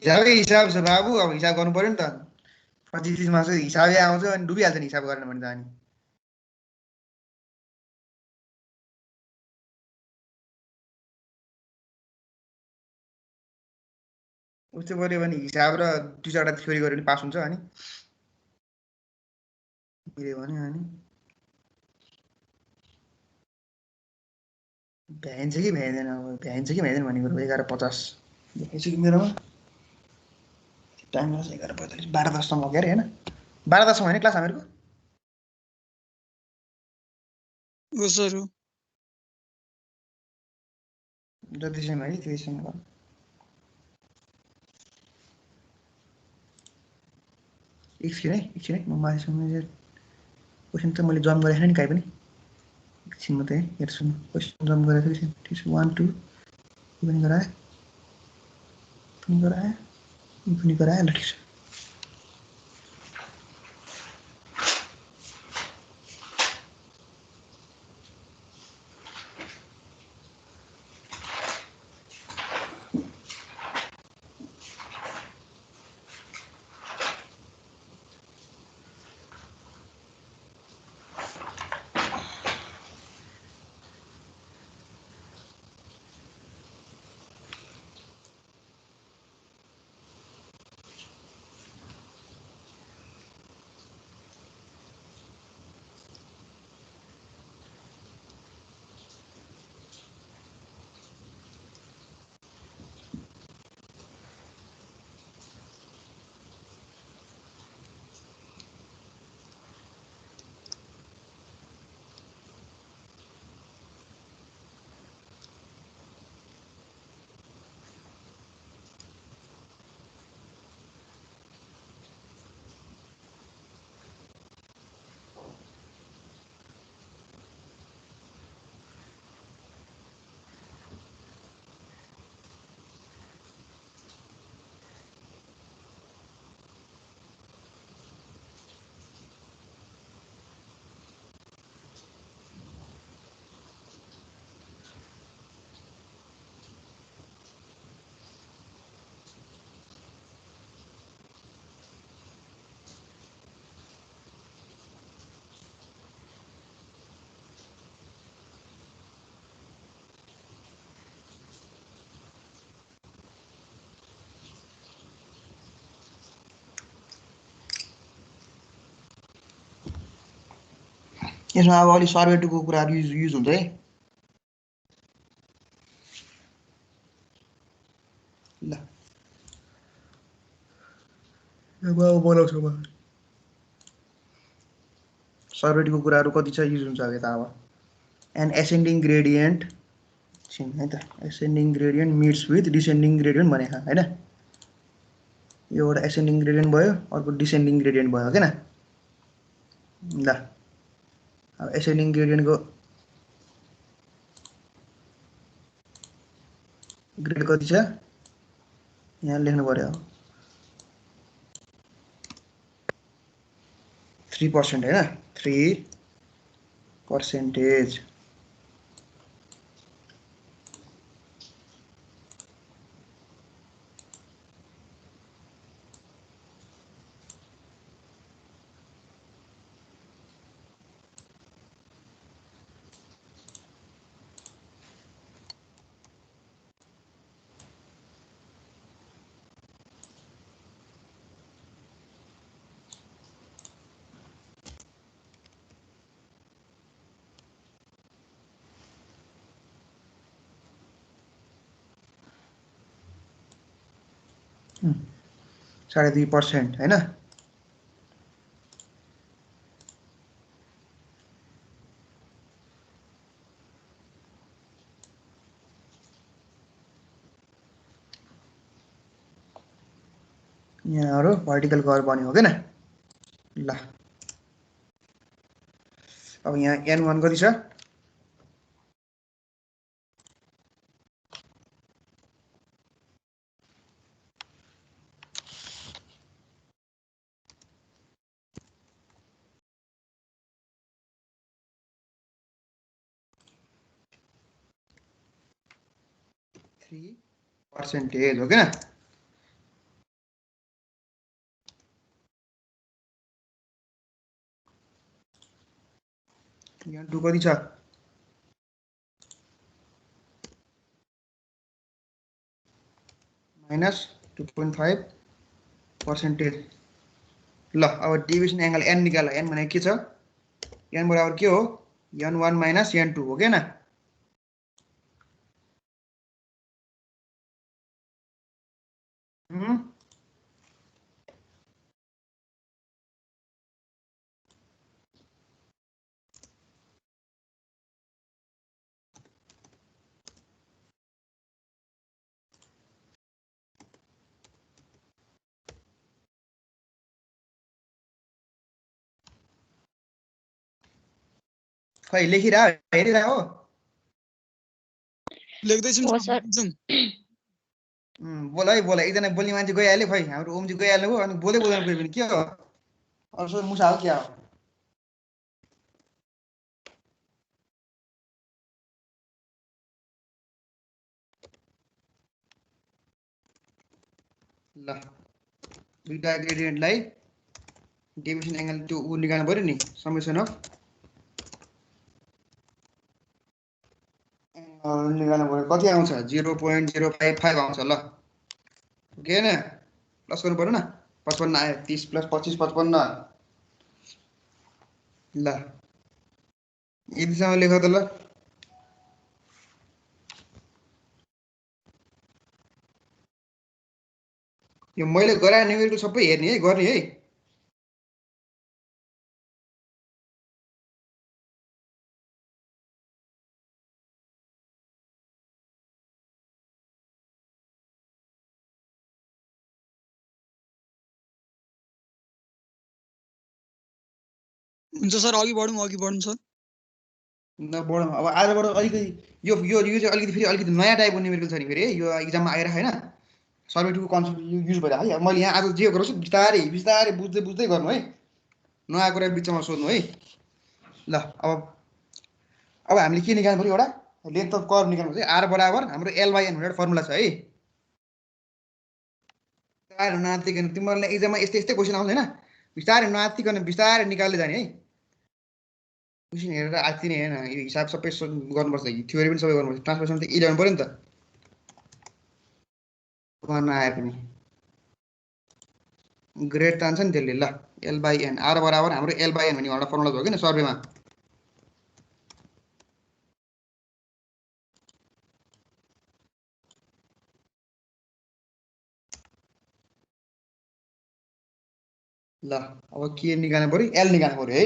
हिसाबै हिसाब छ बाबु अब हिसाब गर्नु पर्यो नि त 25 मा चाहिँ हिसाबै आउँछ अनि डुबिहाल्छ नि हिसाब गरेन भने त अनि उस्तै गऱ्यो भने हिसाब र दुई चारवटा थ्योरी गऱ्यो भने पास हुन्छ अनि मिल्यो भने अनि भ्याइन्छ कि भ्याइँदैन अब भ्याइन्छ कि भ्याइँदैन भन्ने कुरो 11:50 भ्याइन्छ कि मेरोमा टाइम लाग्छ 11:45 12:10 हो के अरे होइन 12:10 होइन क्लास हामीहरूको
हो सर हो
जति समय है त्यति समय गर्नु एकछिन है म माथिसम्म क्वेसन त मैले जम्प गरेको छैन नि काहीँ पनि एकछिन मात्रै है हेर्छु म क्वेसन जम्प गरेको थिएँ ठिक छ 1 2 पनि गराएँ ल ठिक छ यसमा अब अलि सर्वे टुको कुराहरू युज हुन्छ है। ल अब बोलाउँछु म सर्वे टुको कुराहरू कति छ युज हुन्छ अब यता अब एन एसेन्डिङ ग्रेडियन्ट है त ascending gradient meets with descending gradient भनेको हैन यो एउटा एसेन्डिङ ग्रेडियन्ट भयो अर्को डिसेन्डिङ ग्रेडियन्ट भयो हैन ल अब एसेन्डिङ ग्रेडियन्टको ग्रेड कति छ यहाँ लेख्नु पर्यो 3% हैन 3%। साढे 2% हैन यहाँहरु भर्टिकल कर्भ बन्यो हो किन ल अब यहाँ n1 कति छ % हो किन यहाँ 2 कति छ -2.5%। ल अब डिभिजन एंगल n निकाल n भनेको के छ n बराबर के हो n1 - n2 हो के न खै लेखिरा हेरिरा हो
लेख्दैछौँ
हो सर।
एकदम।
बोल है बोल एकजना बोल्ने मान्छे गइहाल्यो खै हाम्रो ओमजी गइहाल्नु भयो अनि बोल्दै बोल्दैन कोही पनि के हो अर्सो मुसा हो क्या हो ल दुईटा ग्रेडियन्टलाई डिभिजन एंगल त्यो उ निकाल्नु पर्यो नि समेसन अफ निकाल्नु पर्यो कति आउँछ 0.055 आउँछ ल के हैन प्लस गर्नु पर्यो न 55 आयो 30 + 25 55 ल यतिसम्म लेख त ल यो मैले गराए न्युमेरिकल सबै हेर्ने है गर्ने है
हुन्छ सर अघि बढौँ सर
नबढौँ अब आजबाट अलिकति यो यो यो चाहिँ अलिकति फेरि अलिकति नयाँ टाइपको न्युमेरिकल छ नि फेरि यो इक्जाममा आएर हैन सर्वे टुको कन्सेप्ट युज भइरहेको है मैले यहाँ आज जे गराउँछु बिस्तारै बिस्तारै बुझ्दै बुझ्दै गर्नु है नयाँ कुरा बिचमा सोध्नु है ल अब हामीले के निकाल्नु पर्यो एउटा लेन्थ अफ कर्भ निकाल्नु चाहिँ r बराबर हाम्रो l/n भनेर फर्मुला छ है बिस्तारै नआत्तिकन तिमीहरूलाई एक्जाममा यस्तै यस्तै क्वेसन आउँछ हैन बिस्तारै नआत्तिकन बिस्तारै निकाल्दै जाने है क्वेसन हेरेर आत्तिने हैन यो हिसाब सबै गर्नुपर्छ थ्योरी पनि सबै गर्नुपर्छ ट्रान्सफर्मेसन त ल्याउनु पर्यो नि त गर्न आए पनि ग्रेड तान्छ नि त्यसले ल l/n r बराबर हाम्रो l/n भन्ने एउटा फर्मुला भयो किन सर्वेमा ल अब के निकाल्नु पर्यो एल निकाल्नु पर्यो है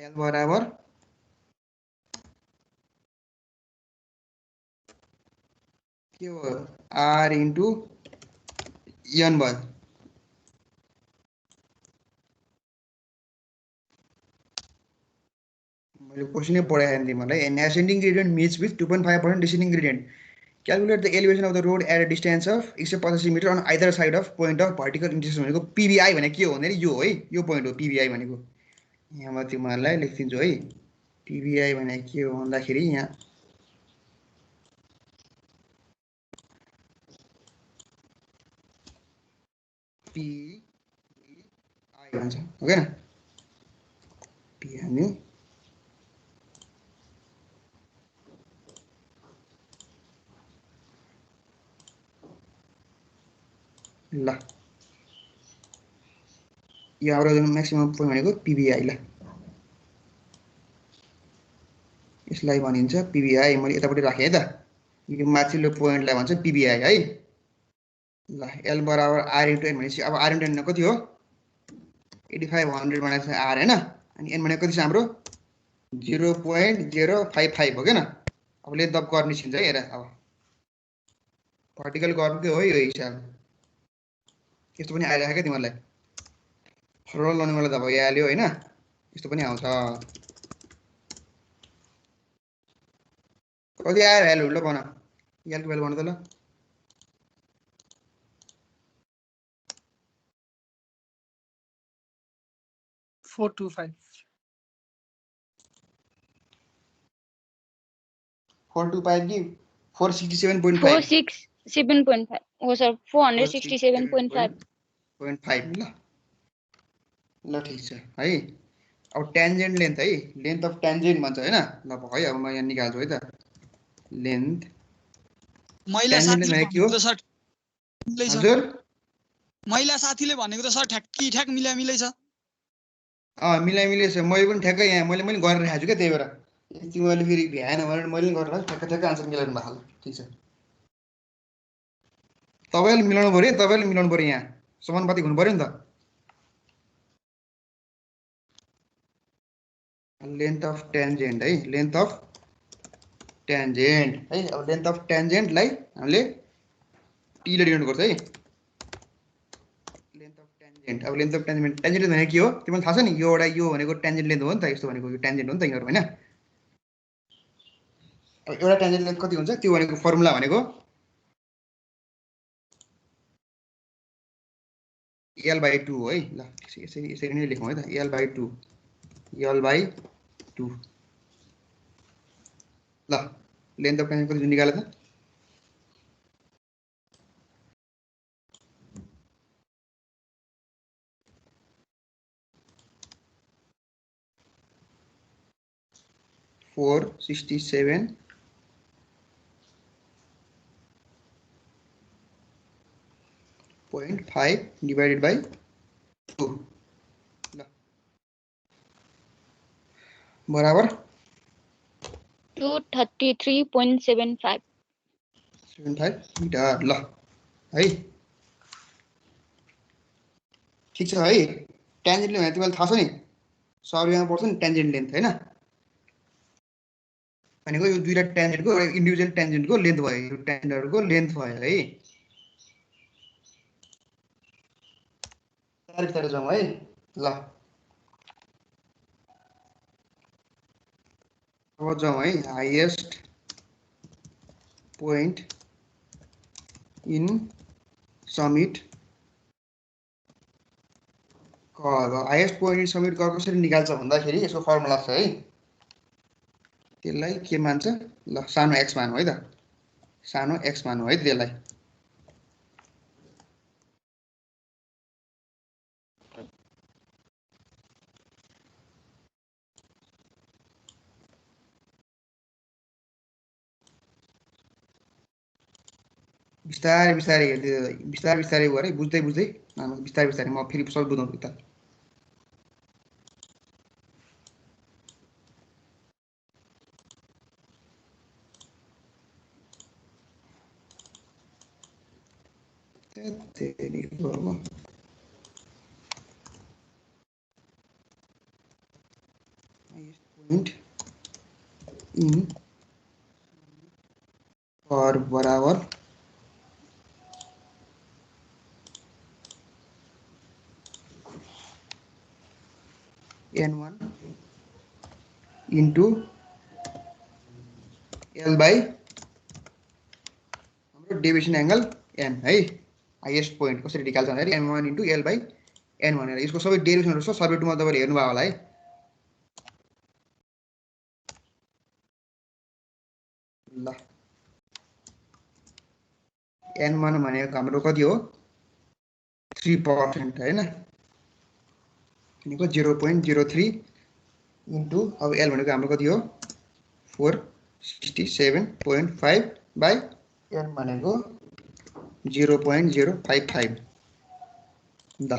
एल बराबर के हो आर इन्टु एन भयो मैले क्वेश्चनै पढाएँ नि तिमीलाई an ascending gradient meets with 2.5% descending gradient calculate the elevation of the road at a distance of 185 metre on either side of point of vertical intersection भनेको पिबिआई भनेको के हो भने यो है यो पोइन्ट हो पिबिआई भनेको यहाँ म तिमीहरूलाई लेखिदिन्छु है पिबिआई भनेको के हो भन्दाखेरि यहाँ पिबिआई भन्छ हो के पी हाल्नु ल यो हाम्रो म्याक्सिमम पोइन्ट भनेको पिबिआई ल यसलाई भनिन्छ पिबिआई मैले यतापट्टि राखेँ है त यो माथिल्लो पोइन्टलाई भन्छ पिबिआई है ल एल बराबर आर इन्टु एन भनेपछि अब आर इन्टु एन कति हो 8500 भनेको छ आर हैन अनि एन भनेको कति छ हाम्रो 0.055 हो के न अब लेन्थ अफ कर्व निस्किन्छ है हेर अब भर्टिकल कर्वकै हो यो हिसाब यस्तो पनि आइरहेको क्या तिमीहरूलाई रोल गर्नु मलाई त भइहाल्यो होइन यस्तो पनि आउँछ कति आयो भ्यालु ल भन यहाँको भ्यालु भन त ल
425
425 कि 467.5
467.5 हो सर 467.5
ल ल ठीक छ है अब टेन्जेन्ट लेन्थ है लेन्थ अफ टेन्जेन्ट भन्छ हैन ल भयो अब म यहाँ निकाल्छु है त लेन्थ
महिला साथीले
के हो
भनेको त सर मिलै छ
हजुर
महिला साथीले भनेको त सर ठ्याक्की ठ्याक मिलै छ
मिलाइ छ मैले पनि ठ्याक्कै यहाँ मैले पनि गरेर राखेको छु क्या त्यही भएर तिमीहरूले फेरि भ्याएन भनेर मैले पनि गरेर ठ्याक्क ठ्याक्क आन्सर मिलाउनु भएको ठीक छ तपाईँले मिलाउनु पर्यो यहाँ समानुपातिक हुनु पर्यो नि त लेन्थ अफ टेन्जेन्ट है लेन्थ अफ टेन्जेन्ट है अब लेन्थ अफ टेन्जेन्टलाई हामीले टी ले डिनोट गर्छ है लेन्थ अफ टेन्जेन्ट अब लेन्थ अफ टेन्जेन्ट भनेको के हो तिमीलाई थाहा छ नि यो एउटा यो भनेको टेन्जेन्ट लेन्थ हो नि त यस्तो भनेको यो टेन्जेन्ट हो नि त यिनीहरू हैन अब एउटा टेन्जेन्ट लेन्थ कति हुन्छ त्यो भनेको फर्मुला भनेको l/2 है ल यसरी नै लेखौँ है त l/2 l/2 ल लेन्थ अफ टेन्जेन्ट कति निकाले त .5 divided by 2 बराबर
233.75
मिटर ल है ठीक छ है टेन्जेन्ट लेन्थ तिमीलाई थाहा छ नि सर्वेमा पर्छ नि टेन्जेन्ट लेन्थ हैन भनेको यो दुईटा टेन्जेन्टको इन्डिभिजुअल टेन्जेन्टको लेन्थ भयो यो टेन्जेन्टहरुको लेन्थ भयो है तारिख जाउँ है ल अब जाउँ है highest point in summit curve highest point in summit curve कसरी निकाल्छ भन्दाखेरि यसको फर्मुला छ है त्यसलाई के मान्छ ल सानो x मानौ है त सानो x मानौ है त्यसलाई बिस्तारै बिस्तारै गरे बुझ्दै बिस्तारै म फेरि सब बुझाउँछु त point in और बराबर n1 into L by हाम्रो डेभिएसन एंगल n है हाईएस्ट पोइन्ट कसरी निकाल्छ भन्दाखेरि n1 into L by n भनेर यसको सबै डेरिभेसनहरु छ सर्वे 2 मा तपाईले हेर्नु भयो होला है ल n1 भनेको हाम्रो कति हो 3% हैन भनेको 0.03 into अब L भनेको हाम्रो कति हो 467.5 by n भनेको 0.055 द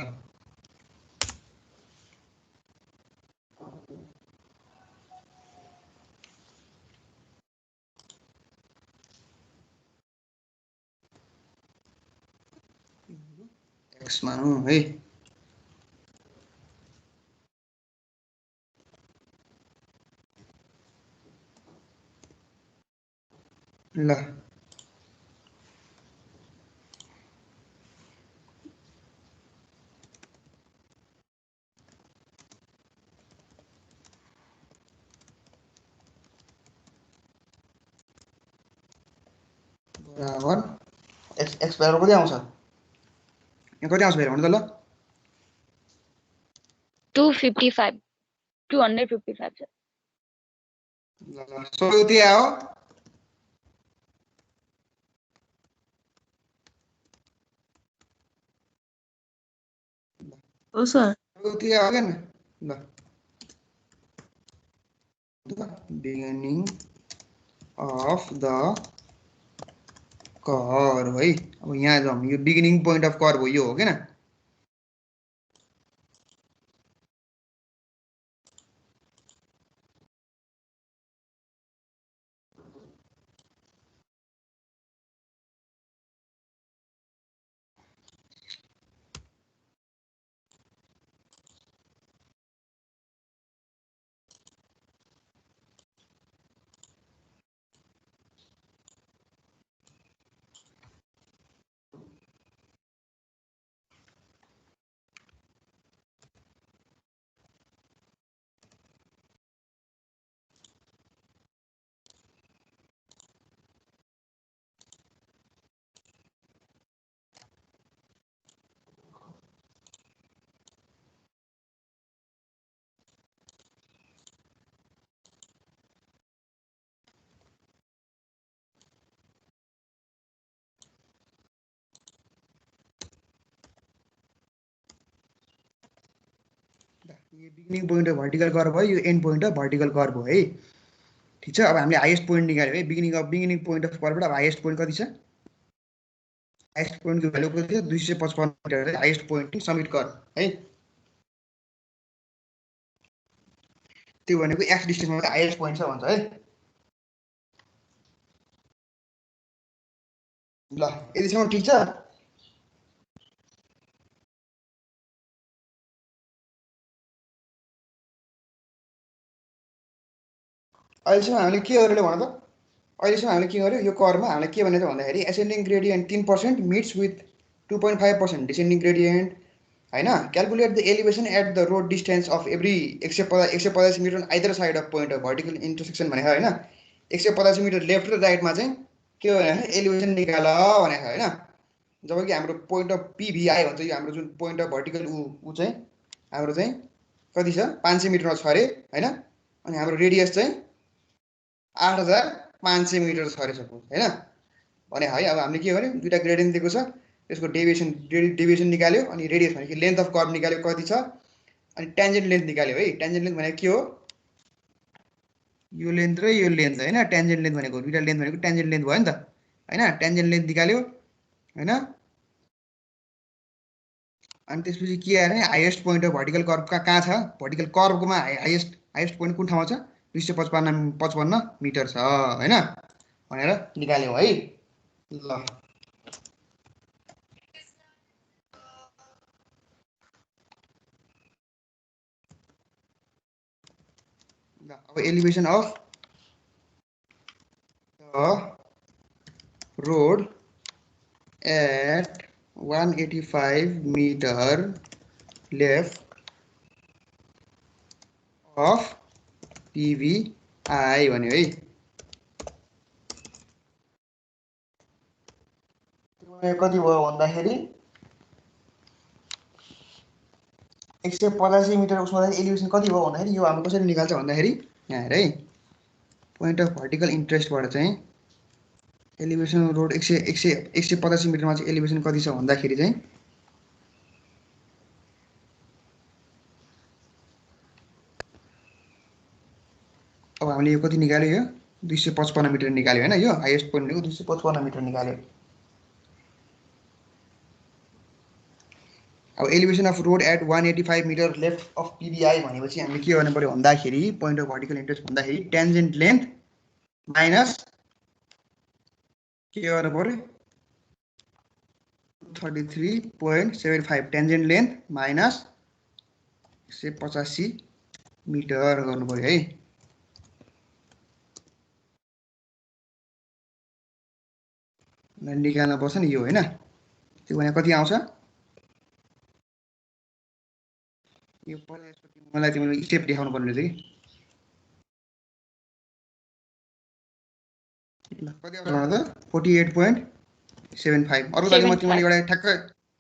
x मानौ है ल बराबर x बराबर कति आउँछ यहाँ कति आउँछ फेरि भन्नु त ल
255 255 छ
ल सबै उति आयो
हो सर
उति आयो के ल beginning of the curve है अब यहाँ जाउँ यो बिगिनिङ पोइन्ट अफ कर्व हो यो हो हैन यो beginning point of vertical curve हो यो and point of vertical curve हो है ठीक छ अब हामीले हाईएस्ट पोइन्ट निकाल्यो है बिगिनिङ पोइन्ट अफ कर्वबाट अब हाईएस्ट पोइन्ट कति छ हाईएस्ट पोइन्टको भ्यालु कति छ 255 metre highest point summit curve है त्यो भनेको x डिस्टेन्समा हाईएस्ट पोइन्ट छ भन्छ है ल यतिसम्म ठीक छ अहिलेसम्म हामीले के गरेर भन त अहिलेसम्म हामीले के गर्यो यो कर्वमा हामीले के भनेको भन्दाखेरि ascending gradient 3% meets with 2.5% descending gradient हैन calculate the elevation at the road distance of every 185 metre either side of point of vertical intersection भनेको हैन 185 मिटर लेफ्ट र राइटमा चाहिँ के भने एलिभेसन निकाल भनेको हैन जबकि हाम्रो पोइन्ट अफ पीभीआई भन्छ यो हाम्रो जुन पोइन्ट अफ भर्टिकल उ चाहिँ हाम्रो चाहिँ कति छ 500 मिटरमा छ रे हैन अनि हाम्रो रेडियस चाहिँ 8500 मिटर छ रे सपोज हैन भने है अब हामीले के गर्यो दुईटा ग्रेडियन्ट दिएको छ त्यसको डेभिएसन निकाल्यो अनि रेडियस भनेको लेन्थ अफ कर्व निकाल्यो कति छ अनि टेन्जेन्ट लेन्थ निकाल्यो है टेन्जेन्ट लेन्थ भनेको के हो यो लेन्थ र यो लेन्थ हैन टेन्जेन्ट लेन्थ भनेको दुईटा लेन्थ भनेको टेन्जेन्ट लेन्थ भयो नि त हैन टेन्जेन्ट लेन्थ निकाल्यो हैन अनि त्यसपछि के आयो भने highest point of vertical curve कहाँ छ भर्टिकल कर्वकोमा हाईएस्ट पोइन्ट कुन ठाउँमा छ 255 मिटर छ हैन भनेर निकाल्यौ है ल अब elevation of the road at 185 metre left of PVI भन्यो है। कति भयो भन्दाखेरि 185 मिटर उसमा एलिभेसन कति भयो भन्दाखेरि यो हामी कसरी निकाल्छ भन्दाखेरि यहाँ हेर है, पोइन्ट अफ भर्टिकल इन्ट्रेस्टबाट चाहिँ एलिभेसन रोड 185 मिटरमा चाहिँ एलिभेसन कति छ भन्दाखेरि चाहिँ अब हामीले यो कति निकाल्यो, यो 255 मिटर निकाल्यो हैन, यो हाईएस्ट पोइन्ट भनेको 255 मिटर निकाल्यो। अब elevation of road at 185 metre left of PVI भनेपछि हामीले के गर्नु पर्यो भन्दाखेरि पोइन्ट अफ भर्टिकल इन्ट्रेस्ट भन्दाखेरि टेन्जेन्ट लेन्थ माइनस के गर्नु पर्यो 33.75 टेन्जेन्ट लेन्थ माइनस 185 मिटर गर्नु पर्यो है। निकाल्न पर्छ नि यो हैन, त्यो भने कति आउँछ यो पहिला यसपछि मलाई तिमीले स्टेप देखाउनु पर्ने रहेछ कि ल कति आउँछ भन त 48.75 अरु लागि म तिमीलाई एउटा ठ्याक्क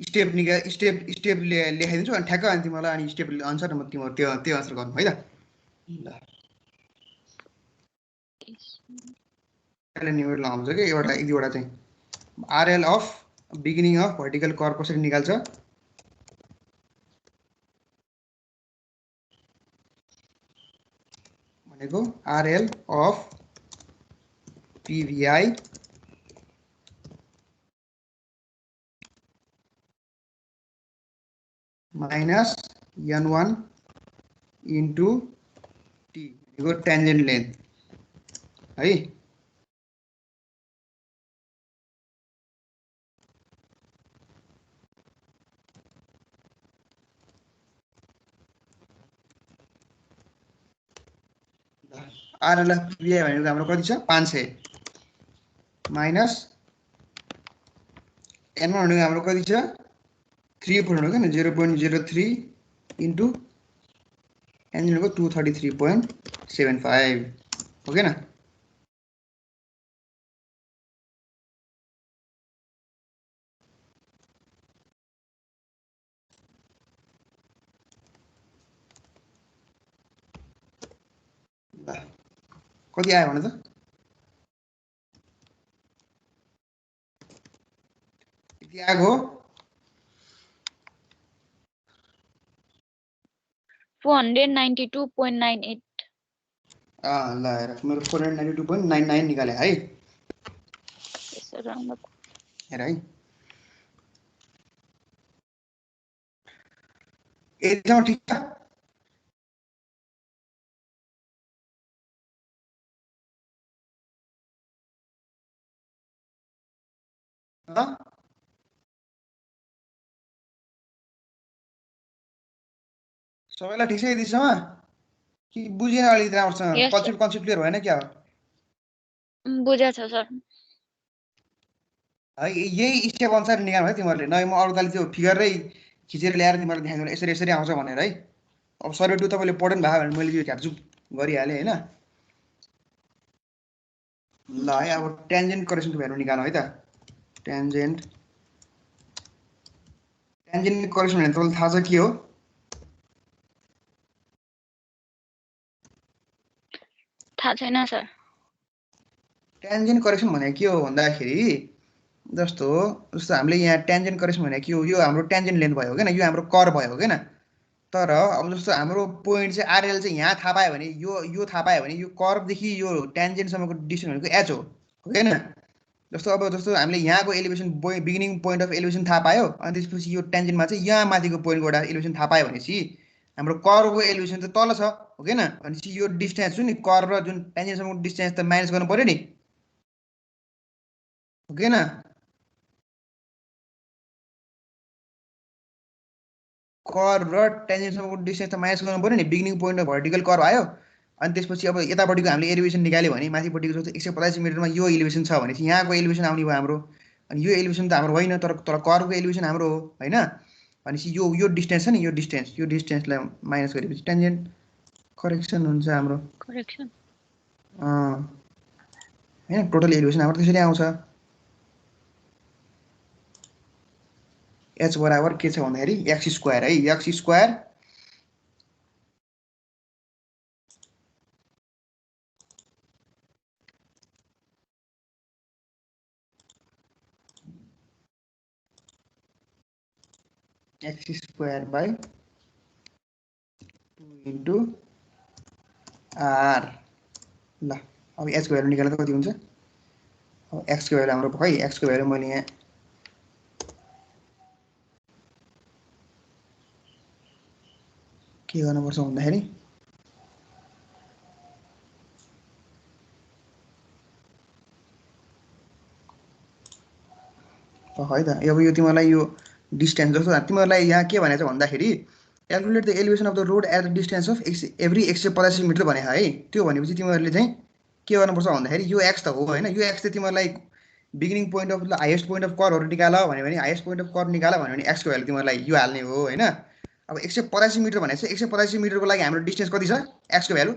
स्टेप लेखाइदिन्छु अनि ठ्याक्क अनि तिमीलाई अनि स्टेप अनुसार म तिम्रो त्यो अनुसार गर्नु है त। ल एलएन युनिट लगाउँछ के एउटा एक दुईवटा चाहिँ RL of beginning of vertical curve कसरी निकाल्छ भनेको RL of PVI minus N1 into T भनेको टेन्जेन्ट लेन्थ है। RL अफ PVI भनेको हाम्रो कति छ 500 माइनस N1 भनेको हाम्रो कति छ 3 भनेको हैन 0.03 इन्टु N भनेको 233.75 हो के न। कति आयो भने त यति आएको
492.98
ल हेर मेरो 492.99 निकाले है हेर है एकदम ठिक छ। सबैलाई ठिक छ यतिसम्म कि बुझेन अलिकति राम्रोसँग कन्सेप्ट क्लियर भएन क्या हो
बुझेछ सर
है यही स्टेप अनुसार निकाल्नु है तिमीहरूले नभए म अरूलाई त्यो फिगरै खिचेर ल्याएर तिमीहरूले देखाइदिनु यसरी यसरी आउँछ भनेर है। अब सर्वे 2 तपाईँले पढ्नु भएको भने मैले यो झ्यापझुप गरिहालेँ होइन। ल है अब टेन्जेन्ट करेक्सनको भ्यालु निकाल्नु है त टेन्जेन्ट करेक्सन भने तपाईँलाई थाहा छ के हो
थाहा छैन सर।
टेन्जेन्ट करेक्सन भनेको के हो भन्दाखेरि जस्तो हामीले यहाँ टेन्जेन्ट करेक्सन भनेको के हो यो हाम्रो टेन्जेन्ट लेन्थ भयो हैन यो हाम्रो कर्व भयो हैन। तर अब जस्तो हाम्रो पोइन्ट चाहिँ RL चाहिँ यहाँ थाहा पायो भने यो थाहा पायो भने यो कर्वदेखि यो टेन्जेन्टसम्मको डिस्टेन्स भनेको h हो हैन। जस्तो हामीले यहाँको elevation beginning point of elevation थाहा पायो अनि त्यसपछि यो टेन्जेन्टमा चाहिँ यहाँ माथिको पोइन्टको एउटा एलिभेसन थाहा पायो भनेपछि हाम्रो कर्वको एलिभेसन चाहिँ तल छ हो के न। भनेपछि यो डिस्टेन्स जुन कर्व र जुन टेन्जेन्टसम्मको डिस्टेन्स त माइनस गर्नु पर्यो नि हो के न। कर्व र टेन्जेन्टसम्मको डिस्टेन्स त माइनस गर्नु पर्यो नि beginning point of vertical curve आयो अनि त्यसपछि अब यतापट्टिको हामीले एलिभेसन निकाल्यो भने माथिपट्टिको जस्तो 185 मिटरमा यो एलिभेसन छ भने चाहिँ यहाँको एलिभेसन आउने भयो हाम्रो। अनि यो एलिभेसन त हाम्रो होइन, तर कर्वको एलिभेसन हाम्रो हो होइन। भनेपछि यो डिस्टेन्स छ नि, यो डिस्टेन्सलाई माइनस गरेपछि टेन्जेन्ट करेक्सन हुन्छ हाम्रो।
करेक्सन
होइन, टोटल एलिभेसन हाम्रो त्यसरी आउँछ। एच बराबर के छ भन्दाखेरि एक्स स्क्वायर है, x square x square by 2 into r. ल अब एचको भ्यालु निकाल्दा कति हुन्छ? अब एक्सको भ्यालु हाम्रो खै, एक्सको भ्यालु मैले यहाँ के गर्नुपर्छ भन्दाखेरि है त, अब यो तिमीलाई यो डिस्टेन्स जस्तो तिमीलाई यहाँ के भनेको छ भन्दाखेरि calculate the elevation of the road at the distance of every 185 metre भने है। त्यो भनेपछि तिमीहरूले चाहिँ के गर्नुपर्छ भन्दाखेरि यो एक्स त हो होइन, यो एक्स चाहिँ तिमीलाई beginning point of highest point of कर्वहरू निकाल भन्यो भने हाइएस्ट पोइन्ट अफ कर्व निकाल भन्यो भने एक्सको भ्यालु तिमीलाई यो हाल्ने हो होइन। अब 185 मिटर भनेको चाहिँ 185 मिटरको लागि हाम्रो डिस्टेन्स कति छ? एक्सको भ्यालु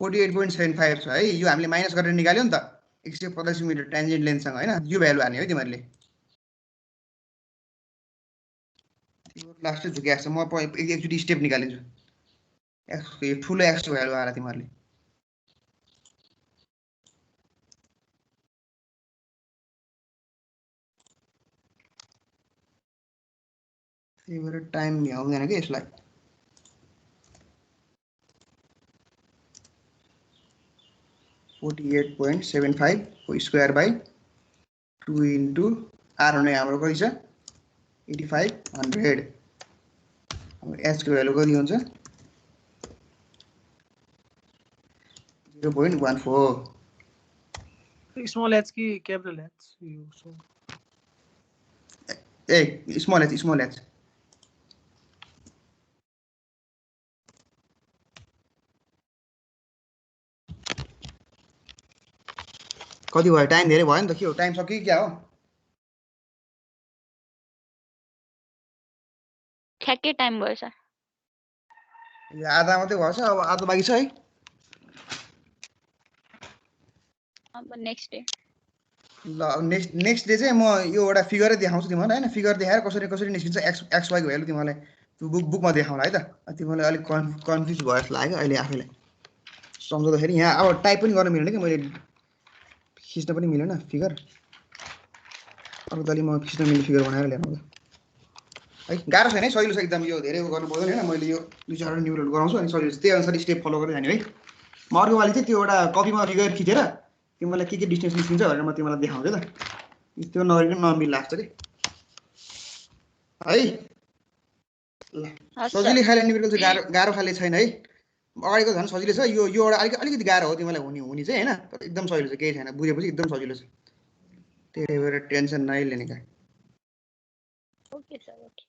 48.75 छ है। यो हामीले माइनस गरेर निकाल्यो नि त 185 मिटर टेन्जेन्ट लेन्थसँग होइन। यो भ्यालु हाल्ने हो तिमीहरूले। लास्ट झुक्याएको छ, म एकचोटि स्टेप निकालिदिन्छु। एक्सको यो ठुलो एक्सको भ्यालु आएर तिमीहरूले त्यही भएर टाइम भ्याउँदैन कि यसलाई। (48.75) स्क्वायर बाई 2 इन्टु आर हुने हाम्रो कति छ? 8500। अब एचको भ्यालु कति हुन्छ? 0.14।
स्मॉल एच की capital h
a small h कति भयो? टाइम धेरै भयो नि त, के हो टाइम सक्यो कि क्या हो?
ठ्याक्कै टाइम भयो सर।
आधा मात्रै भएछ, अब आधा बाँकी छ है।
अब नेक्स्ट डे
ल नेक्स्ट डे चाहिँ म यो एउटा फिगरै देखाउँछु तिमीलाई होइन। फिगर देखाएर कसरी निस्किन्छ एक्स वाईको भ्यालु तिमीलाई बुकमा देखाउँला है त। तिमीलाई अलिक कन्फ्युज भयो जस्तो लाग्यो अहिले आफैलाई सम्झाउँदाखेरि। यहाँ अब टाइप पनि गर्न मिलेन कि, मैले खिच्न पनि मिलेन फिगर। अब त अलि म खिच्न मिल्ने फिगर बनाएर ल्याउनु है। गाह्रो छैन है, सजिलो छ एकदम। यो धेरै गर्नु पर्दैन होइन। मैले यो 2-4 न्युरोड गराउँछु अनि सजिलो छ। त्यही अनुसार स्टेप फलो गर्दै जाने है। म अर्को पालि चाहिँ त्यो एउटा कपीमा फिगर खिचेर तिमीलाई के डिस्टेन्स निस्किन्छ भनेर म तिमीलाई देखाउँछु ल। त्यो नगरिकन नमिल्ला लाग्छ कि है। ल सजिलै खाले न्युमेरिकल चाहिँ गाह्रो खाले छैन है। अगाडिको झन् सजिलो छ। यो एउटा अलिकति गाह्रो हो तिमीलाई हुने चाहिँ होइन, तर एकदम सजिलो छ, केही छैन। बुझेपछि एकदम सजिलो छ। त्यही भएर टेन्सन नलिने का।
Okay sir okay.